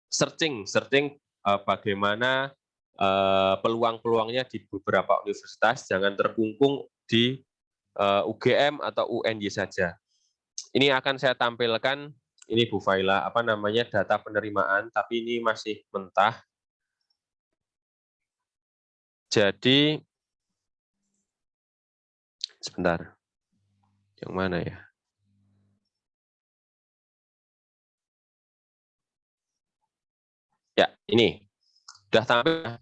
searching bagaimana peluang-peluangnya di beberapa universitas, jangan terkungkung di UGM atau UNY saja. Ini akan saya tampilkan, ini Bu Faila, data penerimaan, tapi ini masih mentah. Jadi, sebentar, yang mana ya? Ya, ini sudah tampil.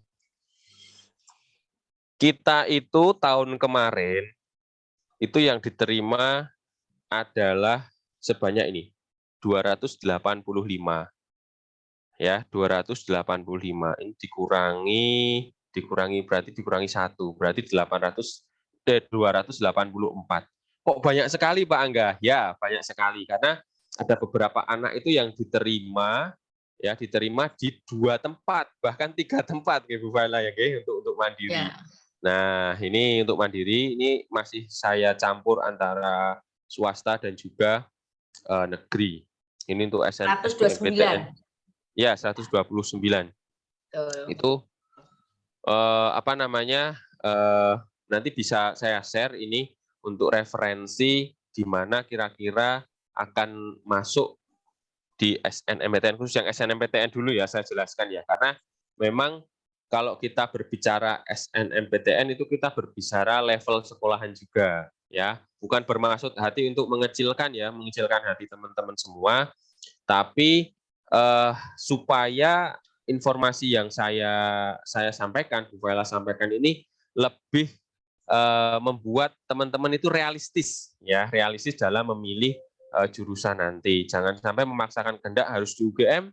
Kita itu tahun kemarin itu yang diterima adalah sebanyak ini 285. Ya, 285. Ini dikurangi berarti dikurangi 1, berarti 284. Kok banyak sekali Pak Angga? Ya, banyak sekali karena ada beberapa anak itu yang diterima ya diterima di 2 tempat, bahkan 3 tempat Bu Faila ya untuk mandiri.
Ya.
Nah, ini untuk mandiri ini masih saya campur antara swasta dan juga negeri. Ini untuk SBMPTN.
129.
Ya, 129. Itu nanti bisa saya share ini untuk referensi di mana kira-kira akan masuk di SNMPTN, khusus yang SNMPTN dulu ya saya jelaskan ya, karena memang kalau kita berbicara SNMPTN itu kita berbicara level sekolahan juga ya, bukan bermaksud hati untuk mengecilkan hati teman-teman semua, tapi supaya informasi yang saya sampaikan, Bu Faila sampaikan ini lebih membuat teman-teman itu realistis dalam memilih jurusan nanti. Jangan sampai memaksakan kehendak harus di UGM,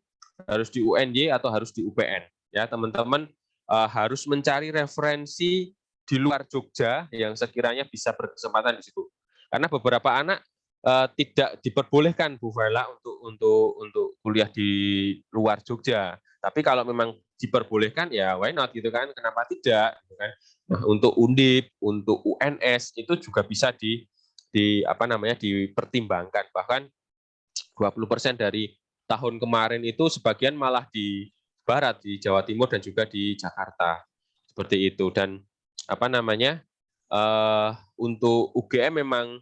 harus di UNY atau harus di UPN. Ya, teman-teman harus mencari referensi di luar Jogja yang sekiranya bisa berkesempatan di situ. Karena beberapa anak tidak diperbolehkan Bu Faila untuk kuliah di luar Jogja. Tapi kalau memang diperbolehkan ya why not gitu kan? Kenapa tidak? Gitu kan? Nah, untuk Undip, untuk UNS itu juga bisa dipertimbangkan. Bahkan 20% dari tahun kemarin itu sebagian malah di barat, di Jawa Timur dan juga di Jakarta. Seperti itu. Dan untuk UGM memang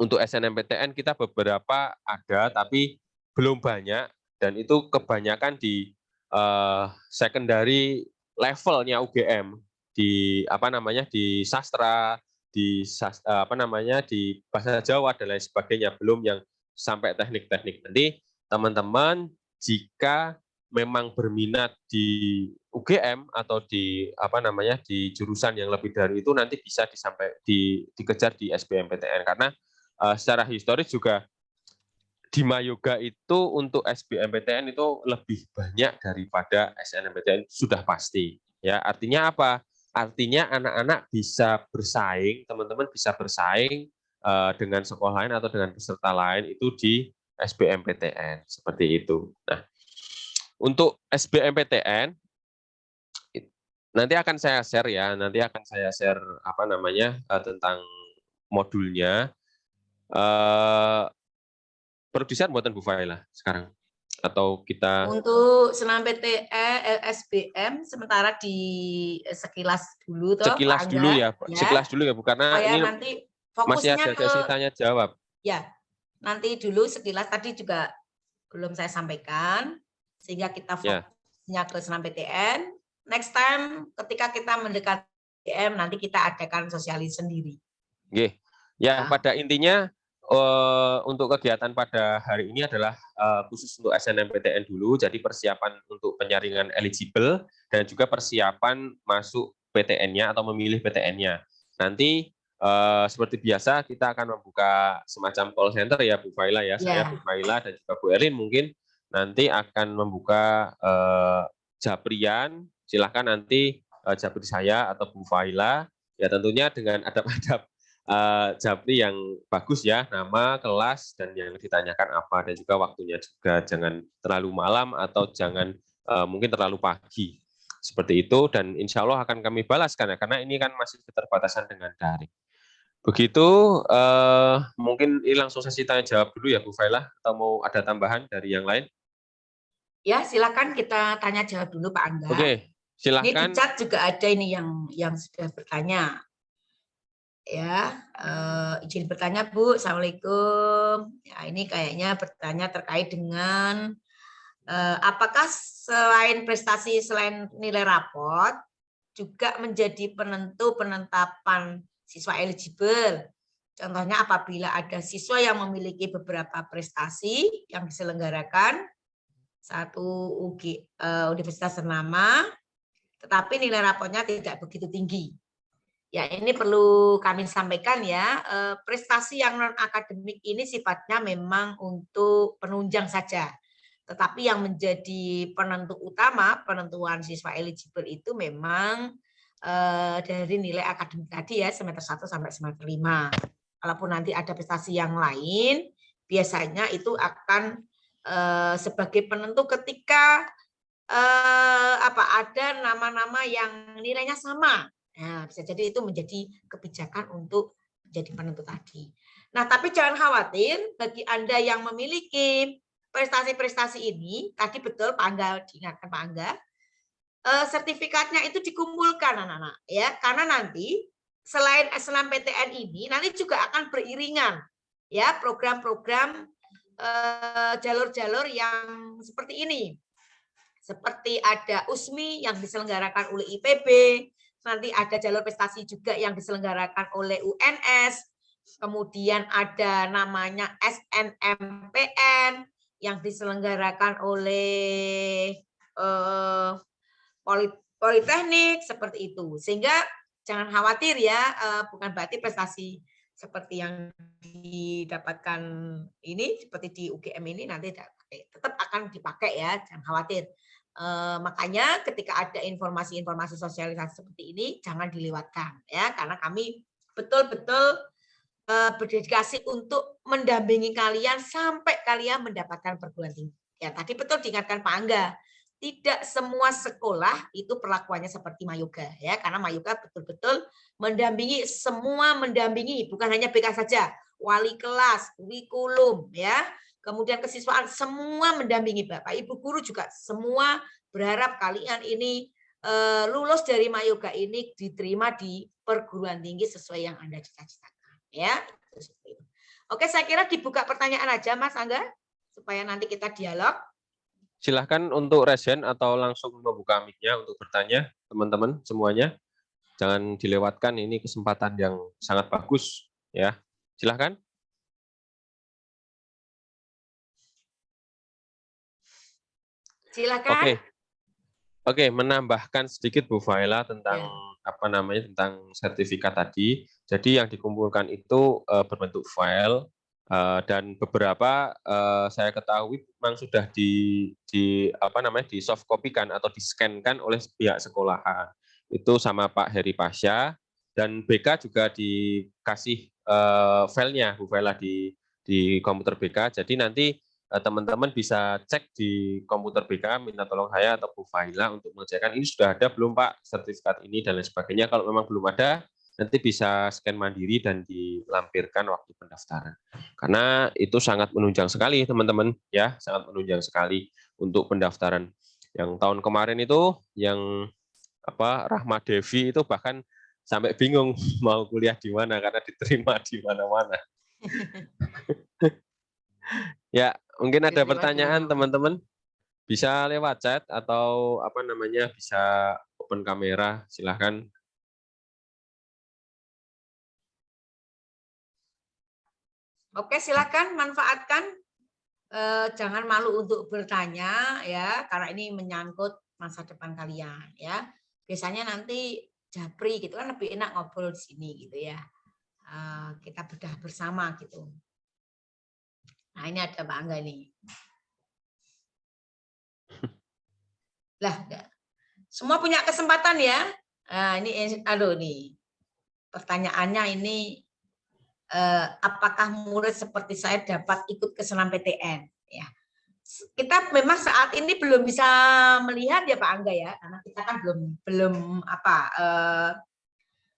untuk SNMPTN kita beberapa ada tapi belum banyak, dan itu kebanyakan di secondary levelnya UGM di sastra, di bahasa Jawa dan lain sebagainya, belum yang sampai teknik-teknik. Nanti teman-teman jika memang berminat di UGM atau di jurusan yang lebih dari itu nanti bisa dikejar di SBMPTN, karena secara historis juga di Mayoga itu untuk SBMPTN itu lebih banyak daripada SNMPTN sudah pasti. Ya, artinya apa? Artinya anak-anak bisa bersaing, teman-teman bisa bersaing dengan sekolah lain atau dengan peserta lain itu di SBMPTN seperti itu. Nah, untuk SBMPTN nanti akan saya share tentang modulnya. Produksi buatan Bu Faila sekarang atau kita
untuk SBM sementara di sekilas dulu toh
sekilas
Pak
dulu
Angga,
ya, sekilas dulu ya Bu, karena ini
nanti
masih
fokusnya
ada sesi tanya jawab.
Ya, nanti dulu sekilas tadi juga belum saya sampaikan sehingga kita fokusnya ke SNMPTN. Next time ketika kita mendekati SBM nanti kita adakan sosialis sendiri.
Oke. Ya, pada intinya untuk kegiatan pada hari ini adalah khusus untuk SNMPTN dulu, jadi persiapan untuk penyaringan eligible dan juga persiapan masuk PTN-nya atau memilih PTN-nya. Nanti seperti biasa kita akan membuka semacam call center ya Bu Faila ya, saya Bu Faila dan juga Bu Erlin mungkin nanti akan membuka japrian, silahkan nanti japri saya atau Bu Faila, ya tentunya dengan adab-adab japri yang bagus ya, nama, kelas, dan yang ditanyakan apa, dan juga waktunya juga jangan terlalu malam atau jangan mungkin terlalu pagi. Seperti itu, dan insya Allah akan kami balaskan ya, karena ini kan masih keterbatasan dengan daring. Begitu, mungkin ini langsung sesi tanya jawab dulu ya Bu Faila, atau mau ada tambahan dari yang lain?
Ya, silakan kita tanya jawab dulu Pak Angga.
Oke, silakan.
Ini di chat juga ada ini yang sudah bertanya. Ya, izin bertanya Bu, Assalamualaikum. Ya, ini kayaknya bertanya terkait dengan apakah selain prestasi, selain nilai raport, juga menjadi penentu penetapan siswa eligible. Contohnya apabila ada siswa yang memiliki beberapa prestasi yang diselenggarakan, satu universitas ternama, tetapi nilai raportnya tidak begitu tinggi. Ya, ini perlu kami sampaikan ya, prestasi yang non-akademik ini sifatnya memang untuk penunjang saja. Tetapi yang menjadi penentu utama penentuan siswa eligible itu memang dari nilai akademik tadi ya, semester 1 sampai semester 5. Kalaupun nanti ada prestasi yang lain, biasanya itu akan sebagai penentu ketika ada nama-nama yang nilainya sama. Nah, bisa jadi itu menjadi kebijakan untuk menjadi penentu tadi. Nah, tapi jangan khawatir bagi Anda yang memiliki prestasi-prestasi ini, tadi betul Pak Angga diingatkan Pak Angga, sertifikatnya itu dikumpulkan anak-anak ya, karena nanti selain SNMPTN ini nanti juga akan beriringan ya program-program jalur-jalur yang seperti ini. Seperti ada USMI yang diselenggarakan oleh IPB, nanti ada jalur prestasi juga yang diselenggarakan oleh UNS, kemudian ada namanya SNMPN yang diselenggarakan oleh Politeknik, seperti itu. Sehingga jangan khawatir ya, bukan berarti prestasi seperti yang didapatkan ini, seperti di UGM ini nanti tetap akan dipakai ya, jangan khawatir. Makanya ketika ada informasi-informasi sosialisasi seperti ini jangan dilewatkan ya, karena kami betul-betul berdedikasi untuk mendampingi kalian sampai kalian mendapatkan perguruan tinggi. Ya tadi betul diingatkan Pak Angga, tidak semua sekolah itu perlakuannya seperti Mayoga ya, karena Mayoga betul-betul mendampingi, semua mendampingi, bukan hanya BK saja, wali kelas, kurikulum ya. Kemudian kesiswaan semua mendampingi, Bapak Ibu guru juga semua berharap kalian ini lulus dari Mayoga ini diterima di perguruan tinggi sesuai yang Anda cita-citakan ya. Oke, saya kira dibuka pertanyaan aja Mas Angga supaya nanti kita dialog.
Silahkan untuk resen atau langsung membuka mic-nya untuk bertanya teman-teman semuanya. Jangan dilewatkan, ini kesempatan yang sangat bagus ya. Silahkan.
Silakan.
Oke, menambahkan sedikit Bu Faila tentang tentang sertifikat tadi. Jadi yang dikumpulkan itu berbentuk file dan beberapa saya ketahui memang sudah di soft copy kan atau di-scan-kan oleh pihak sekolahan. Itu sama Pak Heri Pasha, dan BK juga dikasih filenya Bu Faila di komputer BK. Jadi nanti teman-teman bisa cek di komputer BK, minta tolong saya atau Bu Faila untuk mengecekkan ini sudah ada belum Pak sertifikat ini dan lain sebagainya. Kalau memang belum ada, nanti bisa scan mandiri dan dilampirkan waktu pendaftaran. Karena itu sangat menunjang sekali teman-teman ya, sangat menunjang sekali untuk pendaftaran. Yang tahun kemarin itu yang Rahma Devi itu bahkan sampai bingung mau kuliah di mana karena diterima di mana-mana. Ya, mungkin ada pertanyaan teman-teman, bisa lewat chat atau bisa open kamera, silahkan.
Oke, silakan manfaatkan, jangan malu untuk bertanya ya, karena ini menyangkut masa depan kalian ya. Biasanya nanti japri gitu kan lebih enak ngobrol di sini gitu ya. Kita bedah bersama gitu. Nah, ini ada Pak Angga nih. Lah, semua punya kesempatan ya. Nah, ini nih. Pertanyaannya ini apakah murid seperti saya dapat ikut ke SNMPTN ya. Kita memang saat ini belum bisa melihat ya Pak Angga ya, karena kita kan belum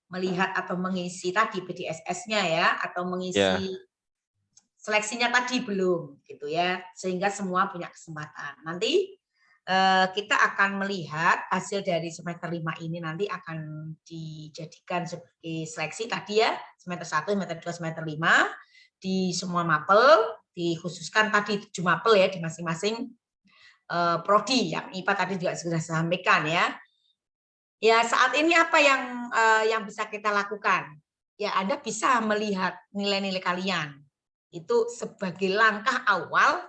melihat atau mengisi tadi PDSS-nya ya, atau mengisi seleksinya tadi belum gitu ya, sehingga semua punya kesempatan. Nanti kita akan melihat hasil dari semester 5 ini nanti akan dijadikan sebagai seleksi tadi ya, semester 1, semester 2, semester 5 di semua mapel, dikhususkan tadi 7 mapel ya di masing-masing prodi yang IPA tadi juga sudah sampaikan ya. Ya, saat ini apa yang bisa kita lakukan? Ya, Anda bisa melihat nilai-nilai kalian. Itu sebagai langkah awal,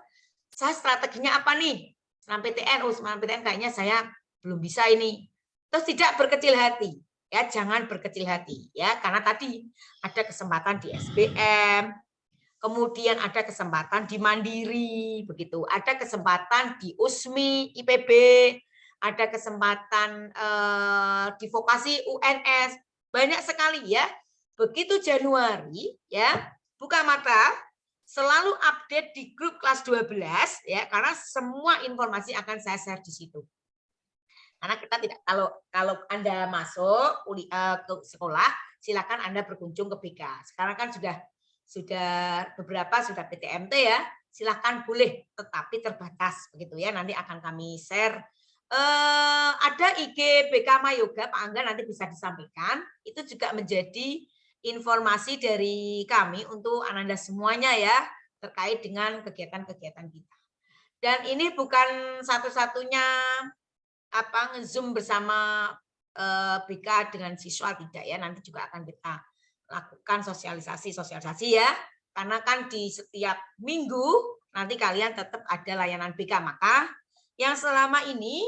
saya strateginya apa nih? SNMPTN kayaknya saya belum bisa ini. Terus tidak berkecil hati. Ya, jangan berkecil hati ya, karena tadi ada kesempatan di SBM, kemudian ada kesempatan di Mandiri, begitu. Ada kesempatan di USMI, IPB, ada kesempatan di vokasi UNS, banyak sekali ya. Begitu Januari ya, buka mata, selalu update di grup kelas 12 ya, karena semua informasi akan saya share di situ. Karena kita tidak, kalau Anda masuk ke sekolah, silakan Anda berkunjung ke BK. Sekarang kan sudah beberapa sudah PTMT ya, silakan boleh, tetapi terbatas begitu ya. Nanti akan kami share. Ada IG BK Mayoga, Pak Angga nanti bisa disampaikan. Itu juga menjadi informasi dari kami untuk Ananda semuanya ya, terkait dengan kegiatan-kegiatan kita. Dan ini bukan satu-satunya nge-zoom bersama BK dengan siswa, tidak ya, nanti juga akan kita lakukan sosialisasi ya, karena kan di setiap minggu nanti kalian tetap ada layanan BK. Maka yang selama ini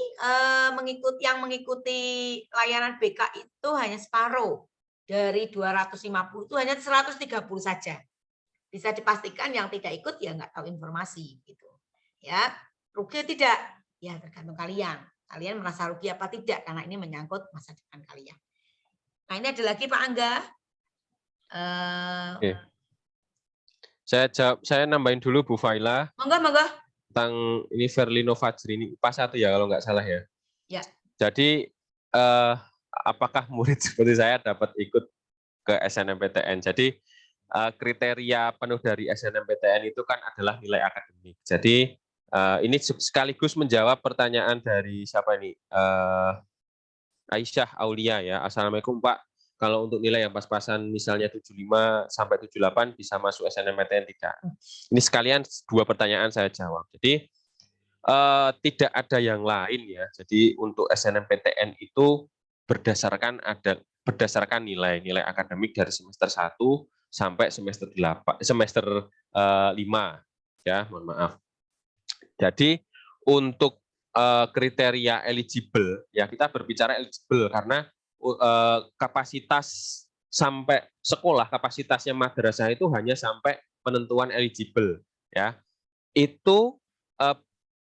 yang mengikuti layanan BK itu hanya separuh dari 250, itu hanya 130 saja. Bisa dipastikan yang tidak ikut ya nggak tahu informasi gitu ya. Rugi tidak ya, tergantung kalian merasa rugi apa tidak, karena ini menyangkut masa depan kalian. Nah, ini ada lagi Pak Angga.
Oke. Saya nambahin dulu Bu Faila.
Monggo.
Tentang ini Verlino Fajri ini pas 1 ya kalau nggak salah ya.
Ya.
Jadi apakah murid seperti saya dapat ikut ke SNMPTN? Jadi kriteria penuh dari SNMPTN itu kan adalah nilai akademik. Jadi ini sekaligus menjawab pertanyaan dari siapa ini? Aisyah Aulia ya. Assalamualaikum Pak. Kalau untuk nilai yang pas-pasan misalnya 75 sampai 78 bisa masuk SNMPTN tidak? Ini sekalian 2 pertanyaan saya jawab. Jadi tidak ada yang lain ya. Jadi untuk SNMPTN itu berdasarkan nilai akademik dari semester 1 sampai semester 5 ya, mohon maaf. Jadi untuk kriteria eligible ya, kita berbicara eligible karena kapasitas sampai sekolah, kapasitasnya madrasah itu hanya sampai penentuan eligible ya. Itu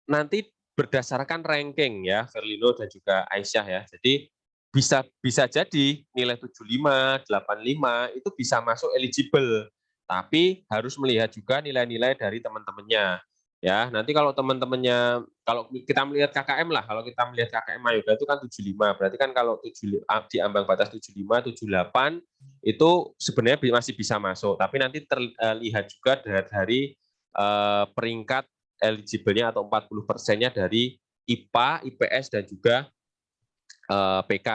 nanti berdasarkan ranking ya, Verlino dan juga Aisyah ya. Jadi bisa jadi nilai 75, 85 itu bisa masuk eligible. Tapi harus melihat juga nilai-nilai dari teman-temannya. Ya, nanti kalau teman-temannya, kalau kita melihat KKM lah, kalau kita melihat KKM Mayoga itu kan 75, berarti kan kalau di ambang batas 75, 78 itu sebenarnya masih bisa masuk, tapi nanti terlihat juga dari peringkat eligible-nya atau 40%-nya dari IPA, IPS dan juga PK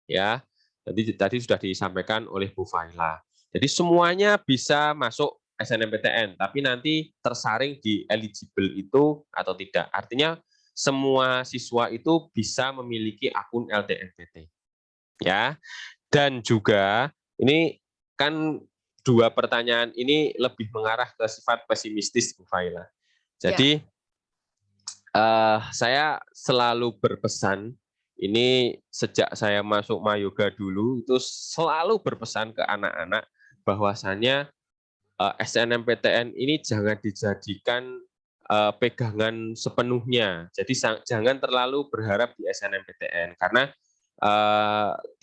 ya. Tadi sudah disampaikan oleh Bu Faila. Jadi semuanya bisa masuk SNMPTN, tapi nanti tersaring di eligible itu atau tidak. Artinya semua siswa itu bisa memiliki akun LTMPT. Ya. Dan juga ini kan 2 pertanyaan ini lebih mengarah ke sifat pesimistis Bu Faila. Jadi saya selalu berpesan, ini sejak saya masuk Mayoga dulu itu selalu berpesan ke anak-anak bahwasannya SNMPTN ini jangan dijadikan pegangan sepenuhnya. Jadi jangan terlalu berharap di SNMPTN karena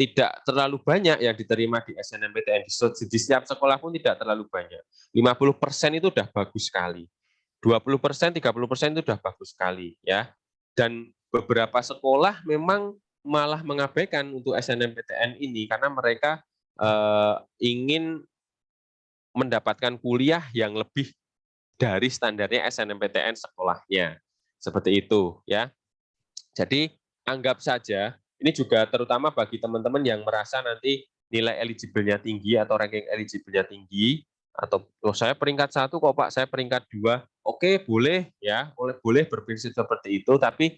tidak terlalu banyak yang diterima di SNMPTN. Di setiap sekolah pun tidak terlalu banyak. 50% itu udah bagus sekali. 20%, 30% itu udah bagus sekali ya. Dan beberapa sekolah memang malah mengabaikan untuk SNMPTN ini karena mereka ingin mendapatkan kuliah yang lebih dari standarnya SNMPTN sekolahnya. Seperti itu ya. Jadi anggap saja ini juga terutama bagi teman-teman yang merasa nanti nilai eligible-nya tinggi atau ranking eligible-nya tinggi atau saya peringkat 1 kok Pak, saya peringkat 2. Oke, boleh ya, boleh berprinsip seperti itu, tapi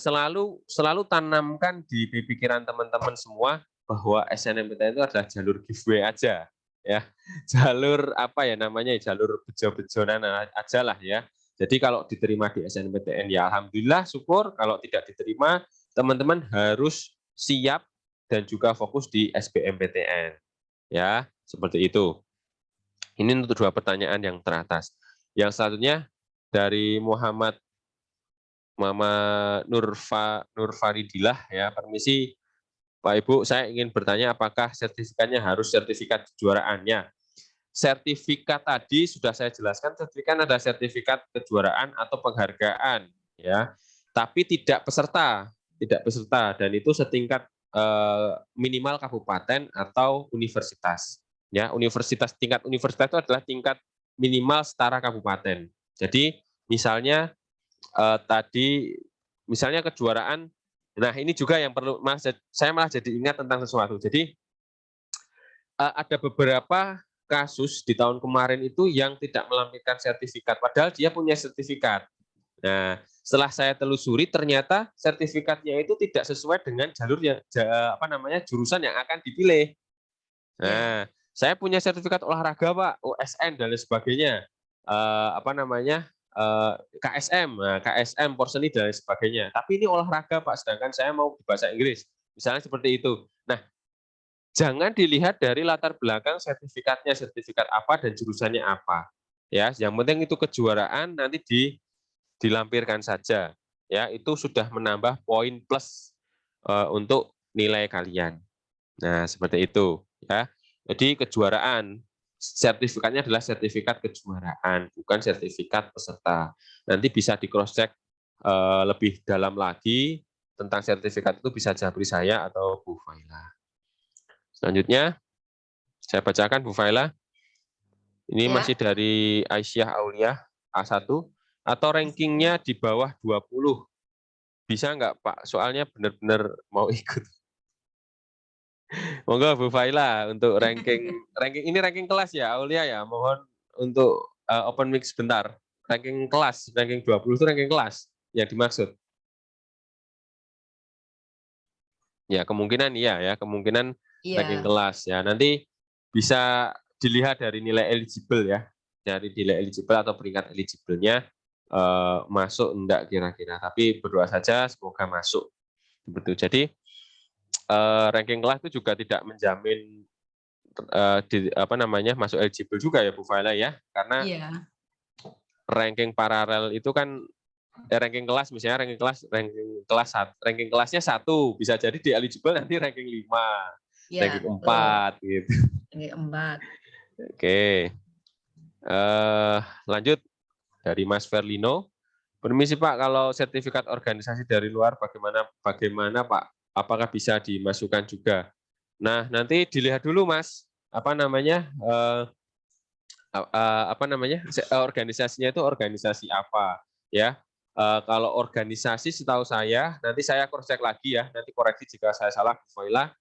selalu tanamkan di pikiran teman-teman semua bahwa SNMPTN itu adalah jalur giveaway aja ya, jalur apa ya namanya, jalur bejo-bejonan aja lah ya. Jadi kalau diterima di SNMPTN ya alhamdulillah, syukur. Kalau tidak diterima, teman-teman harus siap dan juga fokus di SBMPTN ya, seperti itu. Ini untuk 2 pertanyaan yang teratas. Yang selanjutnya dari Muhammad Nurfaridillah ya, permisi Pak Ibu, saya ingin bertanya apakah sertifikatnya harus sertifikat kejuaraannya? sertifikat tadi sudah saya jelaskan, sertifikat ada sertifikat kejuaraan atau penghargaan, ya. Tapi tidak peserta, dan itu setingkat minimal kabupaten atau universitas. Ya, tingkat universitas itu adalah tingkat minimal setara kabupaten. Jadi misalnya tadi misalnya kejuaraan, nah ini juga yang perlu, saya malah jadi ingat tentang sesuatu. Jadi ada beberapa kasus di tahun kemarin itu yang tidak melampirkan sertifikat, padahal dia punya sertifikat. Nah, setelah saya telusuri ternyata sertifikatnya itu tidak sesuai dengan jalur yang jurusan yang akan dipilih. Nah, saya punya sertifikat olahraga Pak, OSN dan lain sebagainya, KSM, KSM Porseni dan lain sebagainya. Tapi ini olahraga Pak, sedangkan saya mau bahasa Inggris, misalnya seperti itu. Nah, jangan dilihat dari latar belakang sertifikatnya, sertifikat apa dan jurusannya apa. Ya, yang penting itu kejuaraan nanti dilampirkan saja. Ya, itu sudah menambah poin plus untuk nilai kalian. Nah, seperti itu, ya. Jadi kejuaraan sertifikatnya adalah sertifikat kejuaraan, bukan sertifikat peserta. Nanti bisa di cross check lebih dalam lagi tentang sertifikat itu, bisa japri saya atau Bu Faila. Selanjutnya, saya bacakan Bu Faila. Ini masih dari Aisyah Aulia, A1, atau rankingnya di bawah 20. Bisa nggak Pak? Soalnya benar-benar mau ikut. Monggo Bu Faila untuk ranking ini ranking kelas ya, Aulia ya. Mohon untuk open mic sebentar. Ranking kelas, ranking 20 itu ranking kelas yang dimaksud. Ya, kemungkinan iya ya, kemungkinan ranking kelas ya. Nanti bisa dilihat dari nilai eligible ya, dari nilai eligible atau peringkat eligible-nya masuk enggak kira-kira. Tapi berdoa saja semoga masuk. Betul. Jadi ranking kelas itu juga tidak menjamin masuk eligible juga ya Bu Faila ya, karena ranking paralel itu kan ranking kelas, misalnya ranking kelasnya 1, bisa jadi di eligible nanti ranking 5, ranking 4 gitu.
Ranking 4.
Oke. Lanjut dari Mas Verlino. Permisi Pak, kalau sertifikat organisasi dari luar bagaimana Pak? Apakah bisa dimasukkan juga? Nah, nanti dilihat dulu Mas, organisasinya itu organisasi apa ya. Kalau organisasi setahu saya, nanti saya cross check lagi ya, nanti koreksi jika saya salah, Bu Faila.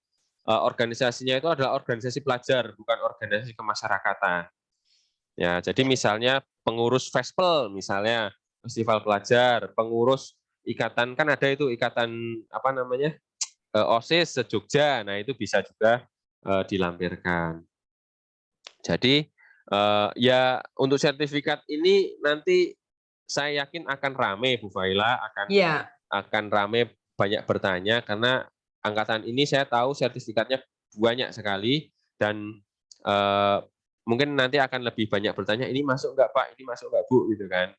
Organisasinya itu adalah organisasi pelajar, bukan organisasi kemasyarakatan. Ya, jadi misalnya pengurus Fespel, misalnya festival pelajar, pengurus ikatan, kan ada itu ikatan OSIS se-Jogja, nah itu bisa juga dilampirkan. Jadi ya untuk sertifikat ini nanti saya yakin akan rame Bu Faila, akan rame, banyak bertanya, karena angkatan ini saya tahu sertifikatnya banyak sekali dan mungkin nanti akan lebih banyak bertanya, ini masuk nggak Pak, ini masuk nggak Bu, gitu kan.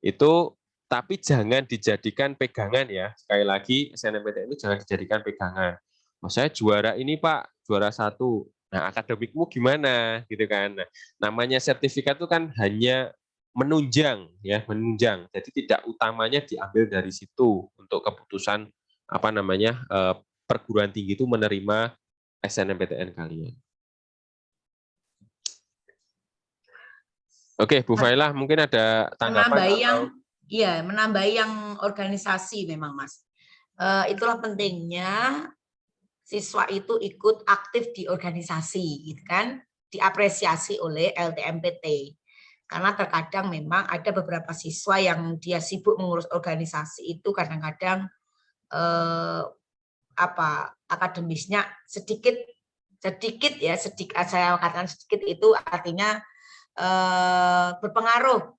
Itu tapi jangan dijadikan pegangan ya, sekali lagi SNMPTN itu jangan dijadikan pegangan. Oh, saya juara ini Pak, juara 1. Nah, akademikmu gimana, gitu kan. Nah, namanya sertifikat itu kan hanya menunjang ya, menunjang. Jadi tidak utamanya diambil dari situ untuk keputusan perguruan tinggi itu menerima SNMPTN kalian. Oke, Bu Faila, mungkin ada tanggapan
menambahi yang organisasi memang Mas. Itulah pentingnya siswa itu ikut aktif di organisasi, gitu kan, diapresiasi oleh LTMPT. Karena terkadang memang ada beberapa siswa yang dia sibuk mengurus organisasi itu kadang-kadang akademisnya sedikit saya katakan sedikit itu artinya berpengaruh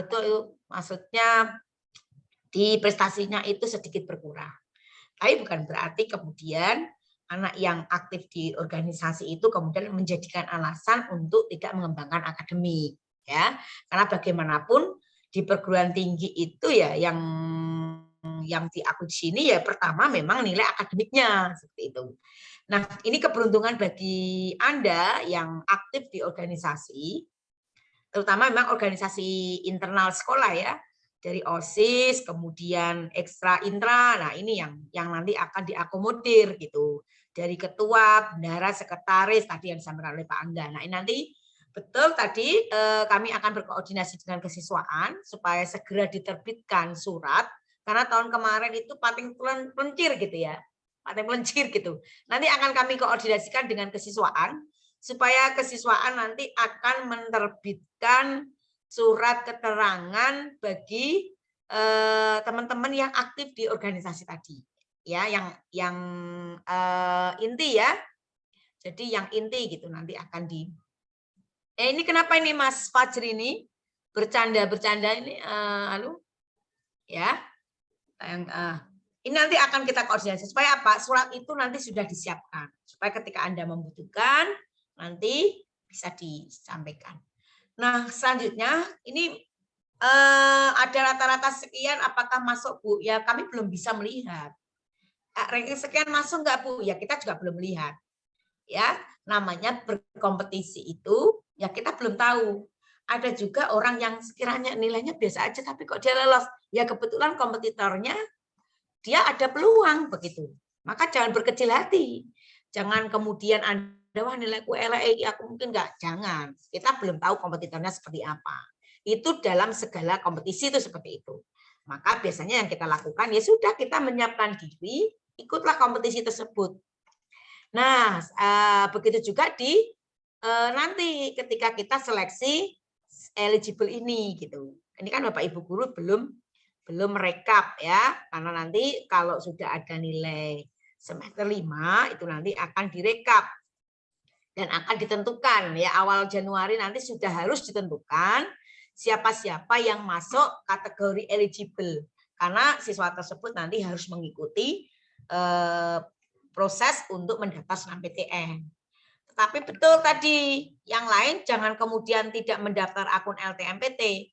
itu maksudnya di prestasinya itu sedikit berkurang. Tapi bukan berarti kemudian anak yang aktif di organisasi itu kemudian menjadikan alasan untuk tidak mengembangkan akademik, ya. Karena bagaimanapun di perguruan tinggi itu ya yang yang diakui di sini ya pertama memang nilai akademiknya seperti itu. Nah, ini keberuntungan bagi Anda yang aktif di organisasi, terutama memang organisasi internal sekolah ya, dari OSIS, kemudian ekstra intra. Nah, ini yang nanti akan diakomodir gitu. Dari ketua, bendahara, sekretaris tadi yang disampaikan oleh Pak Angga. Nah, ini nanti betul tadi kami akan berkoordinasi dengan kesiswaan supaya segera diterbitkan surat karena tahun kemarin itu paling pelencir gitu ya. Paling pelencir gitu. Nanti akan kami koordinasikan dengan kesiswaan supaya kesiswaan nanti akan menerbitkan surat keterangan bagi teman-teman yang aktif di organisasi tadi ya, yang inti ya. Jadi yang inti gitu nanti akan di ini kenapa ini Mas Fajri ini bercanda ini ya. Ini nanti akan kita koordinasi supaya apa? Surat itu nanti sudah disiapkan supaya ketika Anda membutuhkan nanti bisa disampaikan. Nah, selanjutnya ini ada rata-rata sekian apakah masuk Bu? Ya kami belum bisa melihat. Ranking sekian masuk enggak Bu? Ya kita juga belum melihat. Ya, namanya berkompetisi itu ya kita belum tahu. Ada juga orang yang sekiranya nilainya biasa aja tapi kok dia lolos. Ya kebetulan kompetitornya dia ada peluang begitu. Maka jangan berkecil hati. Jangan kemudian Anda wah nilaiku elek aku mungkin enggak. Jangan. Kita belum tahu kompetitornya seperti apa. Itu dalam segala kompetisi itu seperti itu. Maka biasanya yang kita lakukan ya sudah kita menyiapkan diri, ikutlah kompetisi tersebut. Nah, begitu juga di nanti ketika kita seleksi eligible ini gitu. Ini kan Bapak Ibu guru belum rekap ya, karena nanti kalau sudah ada nilai semester 5 itu nanti akan direkap dan akan ditentukan ya awal Januari nanti sudah harus ditentukan siapa-siapa yang masuk kategori eligible karena siswa tersebut nanti harus mengikuti proses untuk mendaftar SNMPTN. Tetapi betul tadi, yang lain jangan kemudian tidak mendaftar akun LTMPT.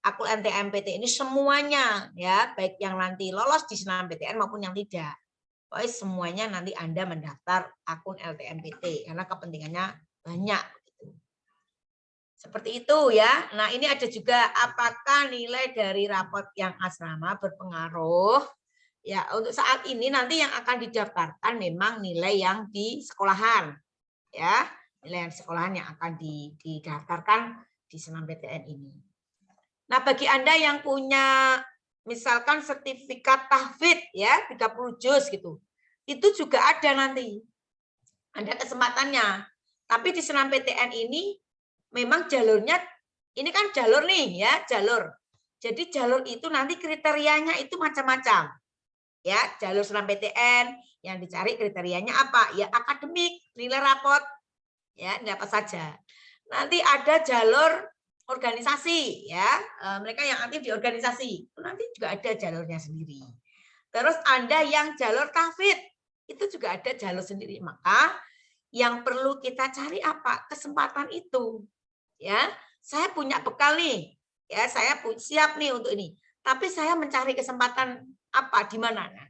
Akun LTMPT ini semuanya ya, baik yang nanti lolos di SNMPTN maupun yang tidak. Pokoknya semuanya nanti Anda mendaftar akun LTMPT karena kepentingannya banyak. Seperti itu ya. Nah, ini ada juga apakah nilai dari rapot yang asrama berpengaruh? Ya, untuk saat ini nanti yang akan didaftarkan memang nilai yang di sekolahan. Ya, nilai yang di sekolahan yang akan didaftarkan di SNMPTN ini. Nah, bagi Anda yang punya misalkan sertifikat tahfidz ya, 30 juz gitu. Itu juga ada nanti. Ada kesempatannya. Tapi di SNMPTN ini memang jalurnya ini kan jalur nih ya, jalur. Jadi jalur itu nanti kriterianya itu macam-macam. Ya, jalur SNMPTN yang dicari kriterianya apa? Ya akademik, nilai rapot. Ya, ini apa saja. Nanti ada jalur organisasi ya. Mereka yang aktif di organisasi, itu nanti juga ada jalurnya sendiri. Terus Anda yang jalur tahfidz, itu juga ada jalur sendiri. Maka yang perlu kita cari apa? Kesempatan itu. Ya, saya punya bekal nih. Ya, saya siap nih untuk ini. Tapi saya mencari kesempatan apa di mana? Nah,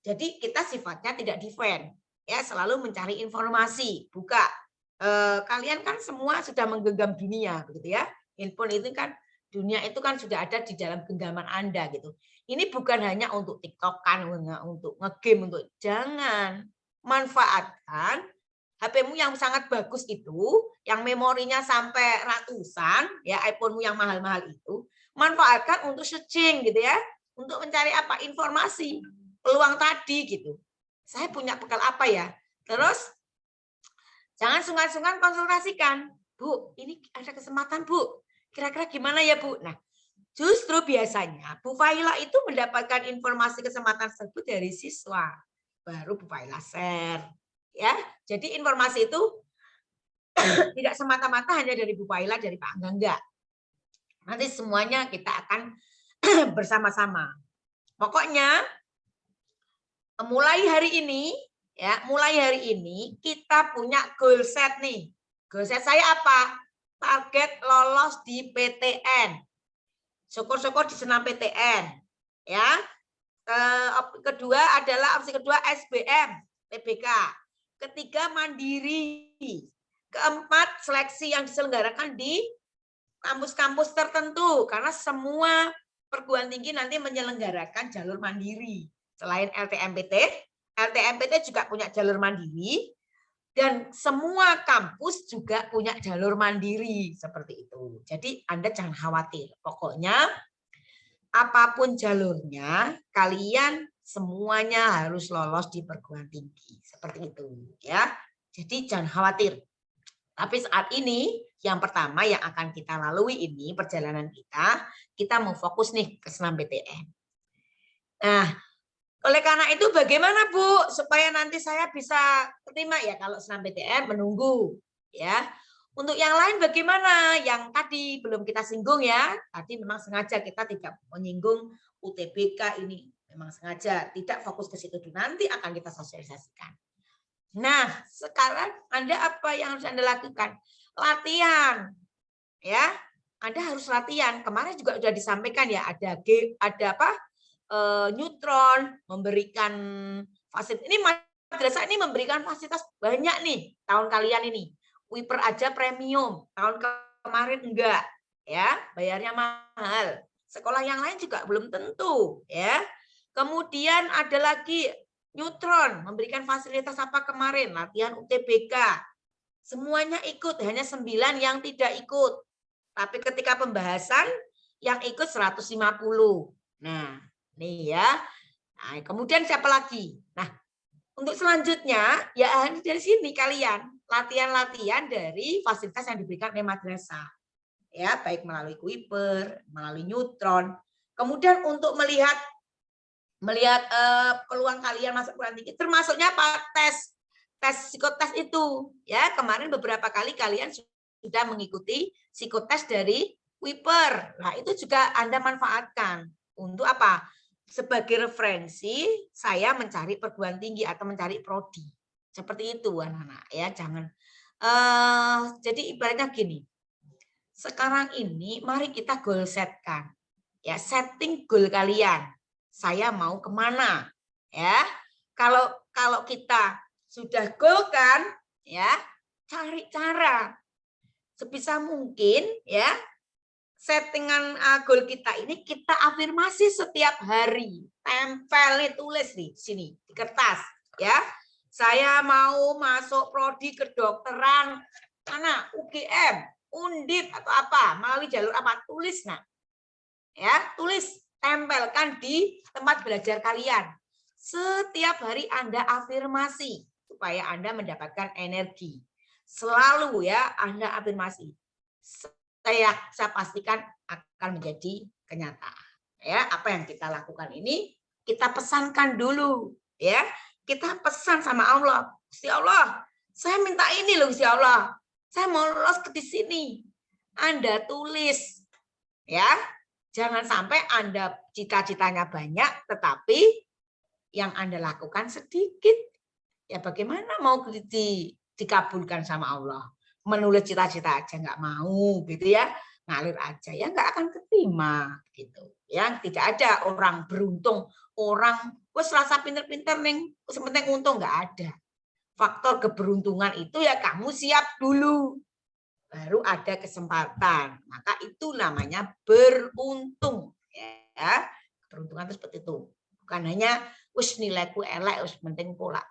jadi kita sifatnya tidak defend, ya selalu mencari informasi, buka. Kalian kan semua sudah menggenggam dunia, begitu ya. Handphone itu kan dunia itu kan sudah ada di dalam genggaman Anda gitu. Ini bukan hanya untuk TikTok-an, untuk ngegame, untuk jangan manfaatkan HP-mu yang sangat bagus itu, yang memorinya sampai ratusan, ya iPhone-mu yang mahal-mahal itu, manfaatkan untuk searching gitu ya, untuk mencari apa informasi, peluang tadi gitu. Saya punya bekal apa ya? Terus jangan sungkan-sungkan konsultasikan, Bu, ini ada kesempatan Bu. Kira-kira gimana ya Bu? Nah, justru biasanya Bu Faila itu mendapatkan informasi kesempatan tersebut dari siswa. Baru Bu Faila share. Ya, jadi informasi itu tidak semata-mata hanya dari Bu Faila, dari Pak Angga, enggak. Nanti semuanya kita akan bersama-sama. Pokoknya mulai hari ini ya, mulai hari ini kita punya goal set nih. Goal set saya apa? Target lolos di PTN. Syukur-syukur di SNMPTN ya. Kedua adalah opsi kedua SBM, PBK. Ketiga mandiri. Keempat seleksi yang diselenggarakan di kampus-kampus tertentu karena semua perguruan tinggi nanti menyelenggarakan jalur mandiri. Selain LTMPT juga punya jalur mandiri dan semua kampus juga punya jalur mandiri seperti itu. Jadi Anda jangan khawatir. Pokoknya apapun jalurnya, kalian semuanya harus lolos di perguruan tinggi. Seperti itu, ya. Jadi jangan khawatir. Tapi saat ini, yang pertama yang akan kita lalui ini, perjalanan kita mau fokus nih ke SNMPTN. Nah, oleh karena itu bagaimana Bu, supaya nanti saya bisa terima ya kalau SNMPTN menunggu. Ya. Untuk yang lain bagaimana? Yang tadi belum kita singgung ya, tadi memang sengaja kita tidak menyinggung UTBK ini. Memang sengaja, tidak fokus ke situ dulu. Nanti akan kita sosialisasikan. Nah, sekarang Anda apa yang harus Anda lakukan? Latihan. Ya, Anda harus latihan. Kemarin juga sudah disampaikan ya, ada neutron, memberikan fasilitas. Ini madrasah ini memberikan fasilitas banyak nih tahun kalian ini. Wiper aja premium, tahun kemarin enggak, ya, bayarnya mahal. Sekolah yang lain juga belum tentu, ya. Kemudian ada lagi neutron, memberikan fasilitas apa kemarin, latihan UTBK. Semuanya ikut, hanya 9 yang tidak ikut. Tapi ketika pembahasan yang ikut 150. Nah, nih ya. Nah, kemudian siapa lagi? Nah, untuk selanjutnya ya dari sini kalian latihan-latihan dari fasilitas yang diberikan oleh madrasah. Ya, baik melalui Kuiper, melalui neutron. Kemudian untuk melihat peluang kalian masuk perguruan tinggi, termasuknya apa? Tes psikotes itu. Ya, kemarin beberapa kali kalian sudah mengikuti psikotes dari Kuiper. Nah, itu juga Anda manfaatkan untuk apa? Sebagai referensi saya mencari perguruan tinggi atau mencari prodi. Seperti itu anak-anak ya, jangan jadi ibaratnya gini. Sekarang ini mari kita goal setkan. Ya, setting goal kalian. Saya mau kemana? Ya. Kalau kita sudah goal kan, ya, cari cara sebisa mungkin ya. Settingan goal kita ini kita afirmasi setiap hari. Tempel nih, tulis nih sini di kertas ya. Saya mau masuk prodi kedokteran mana? UGM, Undip atau apa? Melalui jalur apa? Tulis nah. Ya, tulis, tempelkan di tempat belajar kalian. Setiap hari Anda afirmasi supaya Anda mendapatkan energi. Selalu ya Anda afirmasi. Saya pastikan akan menjadi kenyataan. Ya, apa yang kita lakukan ini kita pesankan dulu, ya. Kita pesan sama Allah. Gusti Allah, saya minta ini loh Gusti Allah. Saya mau lolos ke sini. Anda tulis, ya. Jangan sampai Anda cita-citanya banyak, tetapi yang Anda lakukan sedikit. Ya bagaimana mau dikabulkan sama Allah? Menulis cita-cita aja nggak mau gitu ya, ngalir aja ya nggak akan keterima gitu ya. Tidak ada orang beruntung, orang wes rasa pinter-pinter neng sepenting untung, nggak ada. Faktor keberuntungan itu ya kamu siap dulu baru ada kesempatan, maka itu namanya beruntung ya. Keberuntungan itu seperti itu, bukan hanya wes nilaiku elek wes penting pula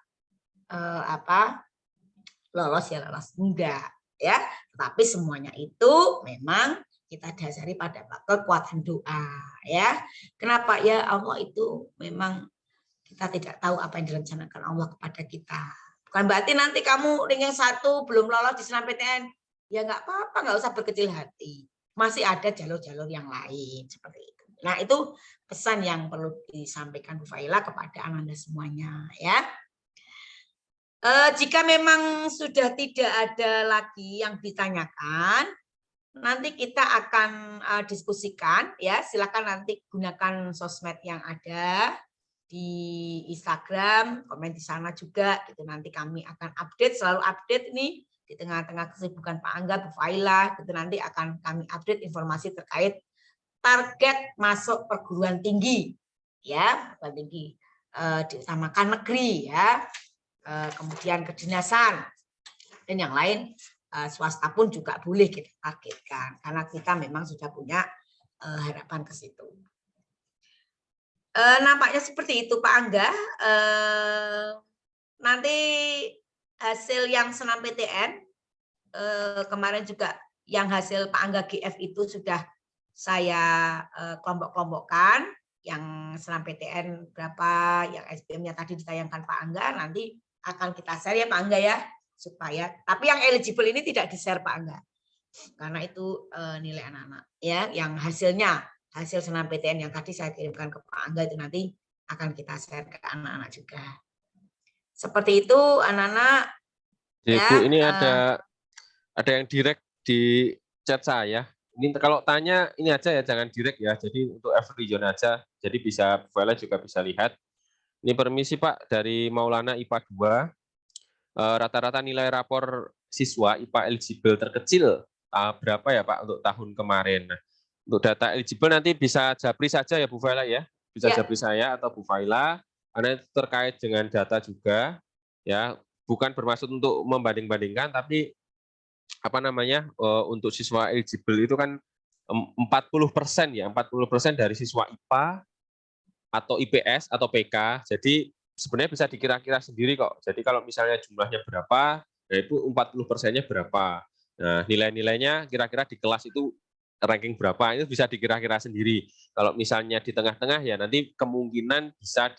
lolos ya lolos, enggak ya, tapi semuanya itu memang kita dasari pada kekuatan doa ya. Kenapa ya? Allah itu memang kita tidak tahu apa yang direncanakan Allah kepada kita. Bukan berarti nanti kamu ring yang satu belum lolos di SNMPTN ya nggak apa-apa, nggak usah berkecil hati, masih ada jalur-jalur yang lain seperti itu. Nah itu pesan yang perlu disampaikan Bu Faila kepada Anda semuanya ya. Jika memang sudah tidak ada lagi yang ditanyakan, nanti kita akan diskusikan ya. Silakan nanti gunakan sosmed yang ada di Instagram, komen di sana juga. Itu nanti kami akan update, selalu update nih di tengah-tengah kesibukan Pak Angga, Bu Faila. Itu nanti akan kami update informasi terkait target masuk perguruan tinggi ya, perguruan tinggi diutamakan negeri ya, kemudian kedinasan dan yang lain swasta pun juga boleh kita targetkan karena kita memang sudah punya harapan ke situ. Nampaknya seperti itu Pak Angga. Nanti hasil yang senam PTN kemarin juga yang hasil Pak Angga GF itu sudah saya kelompok-kelompokkan, yang senam PTN berapa, yang SBM-nya tadi ditayangkan Pak Angga, nanti akan kita share ya Pak Angga ya, supaya, tapi yang eligible ini tidak di-share Pak Angga, karena itu nilai anak-anak ya, yang hasilnya, hasil senam PTN yang tadi saya kirimkan ke Pak Angga itu nanti akan kita share ke anak-anak juga. Seperti itu anak-anak.
Ya,
ya,
Bu, ini ada yang direct di chat saya. Ini kalau tanya ini aja ya, jangan direct ya. Jadi untuk every zone aja. Jadi bisa Bu Faila juga bisa lihat. Ini permisi Pak dari Maulana IPA 2. Rata-rata nilai rapor siswa IPA eligible terkecil berapa ya Pak untuk tahun kemarin. Nah, untuk data eligible nanti bisa japri saja ya Bu Faila ya. Bisa japri saya atau Bu Faila karena itu terkait dengan data juga ya. Bukan bermaksud untuk membanding-bandingkan, tapi apa namanya untuk siswa eligible itu kan 40% ya, 40% dari siswa IPA atau IPS atau PK. Jadi sebenarnya bisa dikira-kira sendiri kok. Jadi kalau misalnya jumlahnya berapa, ya itu 40%-nya berapa. Nah, nilai-nilainya kira-kira di kelas itu ranking berapa, itu bisa dikira-kira sendiri. Kalau misalnya di tengah-tengah ya nanti kemungkinan bisa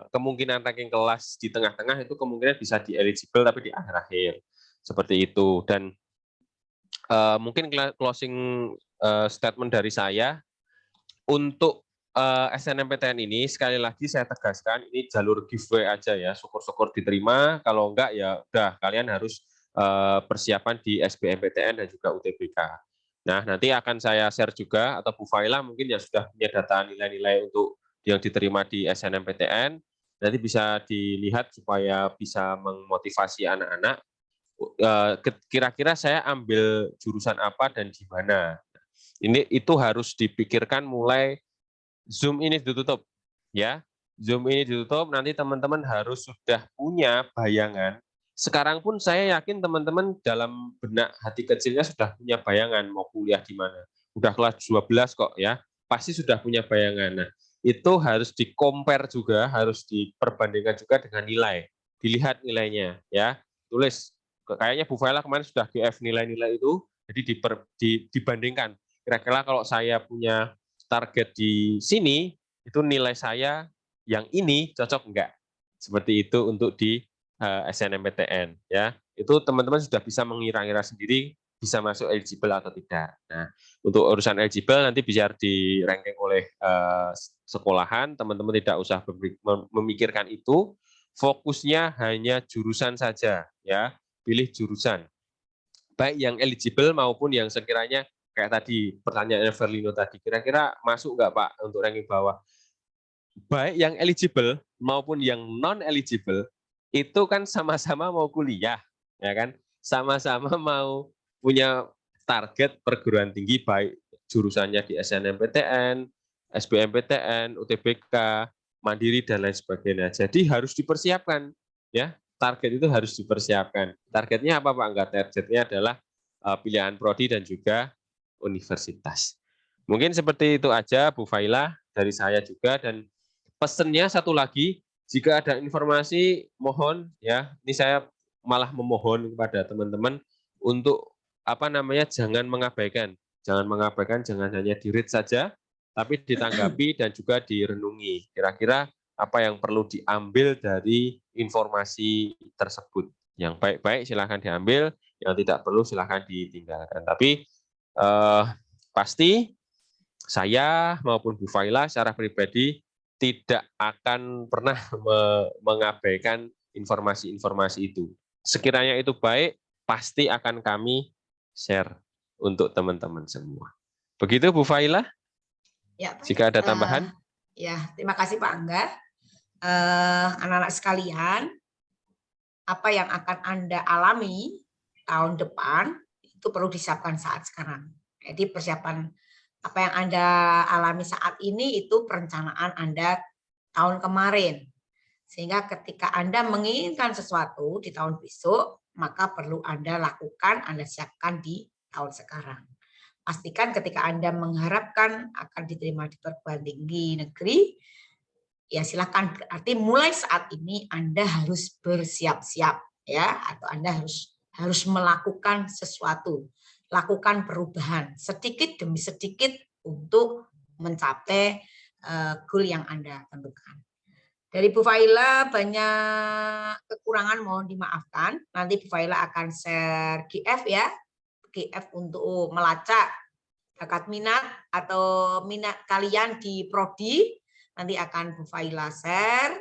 kemungkinan ranking kelas di tengah-tengah itu kemungkinan bisa di eligible tapi di akhir-akhir. Seperti itu. Dan mungkin closing statement dari saya untuk SNMPTN ini sekali lagi saya tegaskan ini jalur giveaway aja ya, syukur-syukur diterima, kalau enggak ya udah kalian harus persiapan di SBMPTN dan juga UTBK. Nah, nanti akan saya share juga atau Bu Faila mungkin yang sudah punya data nilai-nilai untuk yang diterima di SNMPTN, nanti bisa dilihat supaya bisa memotivasi anak-anak. Kira-kira saya ambil jurusan apa dan di mana. Ini itu harus dipikirkan mulai Zoom ini ditutup, ya. Zoom ini ditutup, nanti teman-teman harus sudah punya bayangan. Sekarang pun saya yakin teman-teman dalam benak hati kecilnya sudah punya bayangan mau kuliah di mana. Udah kelas 12 kok ya, pasti sudah punya bayangan. Nah, itu harus di-compare juga, harus diperbandingkan juga dengan nilai. Dilihat nilainya ya. Tulis, kayaknya Bu Faila kemarin sudah GF nilai-nilai itu, jadi dibandingkan. Kira-kira kalau saya punya target di sini, itu nilai saya yang ini cocok enggak? Seperti itu untuk di SNMPTN ya. Itu teman-teman sudah bisa mengira-ngira sendiri bisa masuk eligible atau tidak. Nah, untuk urusan eligible nanti bisa di ranking oleh sekolahan, teman-teman tidak usah memikirkan itu. Fokusnya hanya jurusan saja ya. Pilih jurusan. Baik yang eligible maupun yang sekiranya kayak tadi pertanyaan Verlino tadi, kira-kira masuk nggak Pak untuk ranking bawah? Baik yang eligible maupun yang non eligible itu kan sama-sama mau kuliah, ya kan? Sama-sama mau punya target perguruan tinggi baik jurusannya di SNMPTN, SBMPTN, UTBK, Mandiri dan lain sebagainya. Jadi harus dipersiapkan, ya. Target itu harus dipersiapkan. Targetnya apa Pak? Enggak, targetnya adalah pilihan prodi dan juga universitas. Mungkin seperti itu aja Bu Faila dari saya juga, dan pesennya satu lagi, jika ada informasi mohon ya, ini saya malah memohon kepada teman-teman untuk jangan mengabaikan, jangan hanya di-read saja, tapi ditanggapi dan juga direnungi. Kira-kira apa yang perlu diambil dari informasi tersebut. Yang baik-baik silahkan diambil, yang tidak perlu silahkan ditinggalkan. Tapi pasti saya maupun Bu Faila secara pribadi tidak akan pernah mengabaikan informasi-informasi itu. Sekiranya itu baik, pasti akan kami share untuk teman-teman semua. Begitu Bu Faila?
Ya, baik.
Jika ada tambahan?
Ya, terima kasih Pak Angga. Anak-anak sekalian, apa yang akan Anda alami tahun depan itu perlu disiapkan saat sekarang. Jadi persiapan Apa yang Anda alami saat ini itu perencanaan Anda tahun kemarin. Sehingga ketika Anda menginginkan sesuatu di tahun besok, maka perlu Anda lakukan, Anda siapkan di tahun sekarang. Pastikan ketika Anda mengharapkan akan diterima di perguruan tinggi negeri, ya silakan, berarti mulai saat ini Anda harus bersiap-siap ya, atau Anda harus melakukan sesuatu, lakukan perubahan sedikit demi sedikit untuk mencapai goal yang Anda tentukan. Dari Bu Faila banyak kekurangan, mohon dimaafkan. Nanti Bu Faila akan share GF ya, GF untuk melacak bakat minat atau minat kalian di prodi. Nanti akan Bu Faila share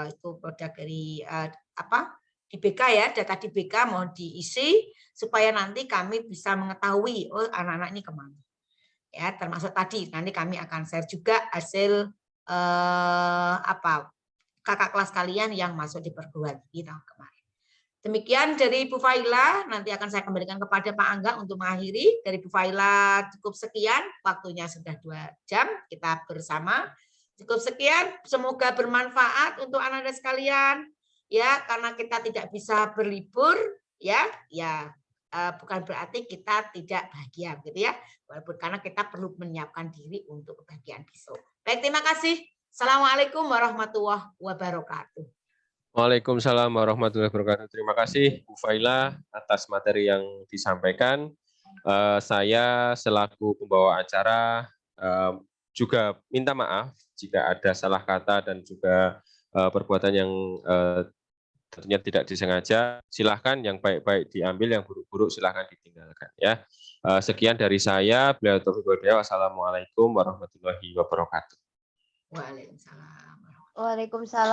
itu produk dari di BK ya, data di BK mohon diisi supaya nanti kami bisa mengetahui oh anak-anak ini kemana. Ya, termasuk tadi nanti kami akan share juga hasil kakak kelas kalian yang masuk di perguruan tinggi tahun kemarin. Demikian dari Bu Faila, nanti akan saya kembalikan kepada Pak Angga untuk mengakhiri. Dari Bu Faila cukup sekian, waktunya sudah 2 jam kita bersama. Cukup sekian, semoga bermanfaat untuk anak-anak sekalian. Ya, karena kita tidak bisa berlibur, ya, bukan berarti kita tidak bahagia, gitu ya. Walaupun karena kita perlu menyiapkan diri untuk kebahagiaan besok. Baik, terima kasih. Assalamualaikum warahmatullahi wabarakatuh.
Waalaikumsalam warahmatullahi wabarakatuh. Terima kasih Bu Faila atas materi yang disampaikan. Saya selaku pembawa acara juga minta maaf jika ada salah kata dan juga perbuatan yang tentunya tidak disengaja. Silahkan yang baik-baik diambil, yang buruk-buruk silahkan ditinggalkan ya. Sekian dari saya. Wassalamualaikum warahmatullahi wabarakatuh.
Waalaikumsalam.
Waalaikumsalam.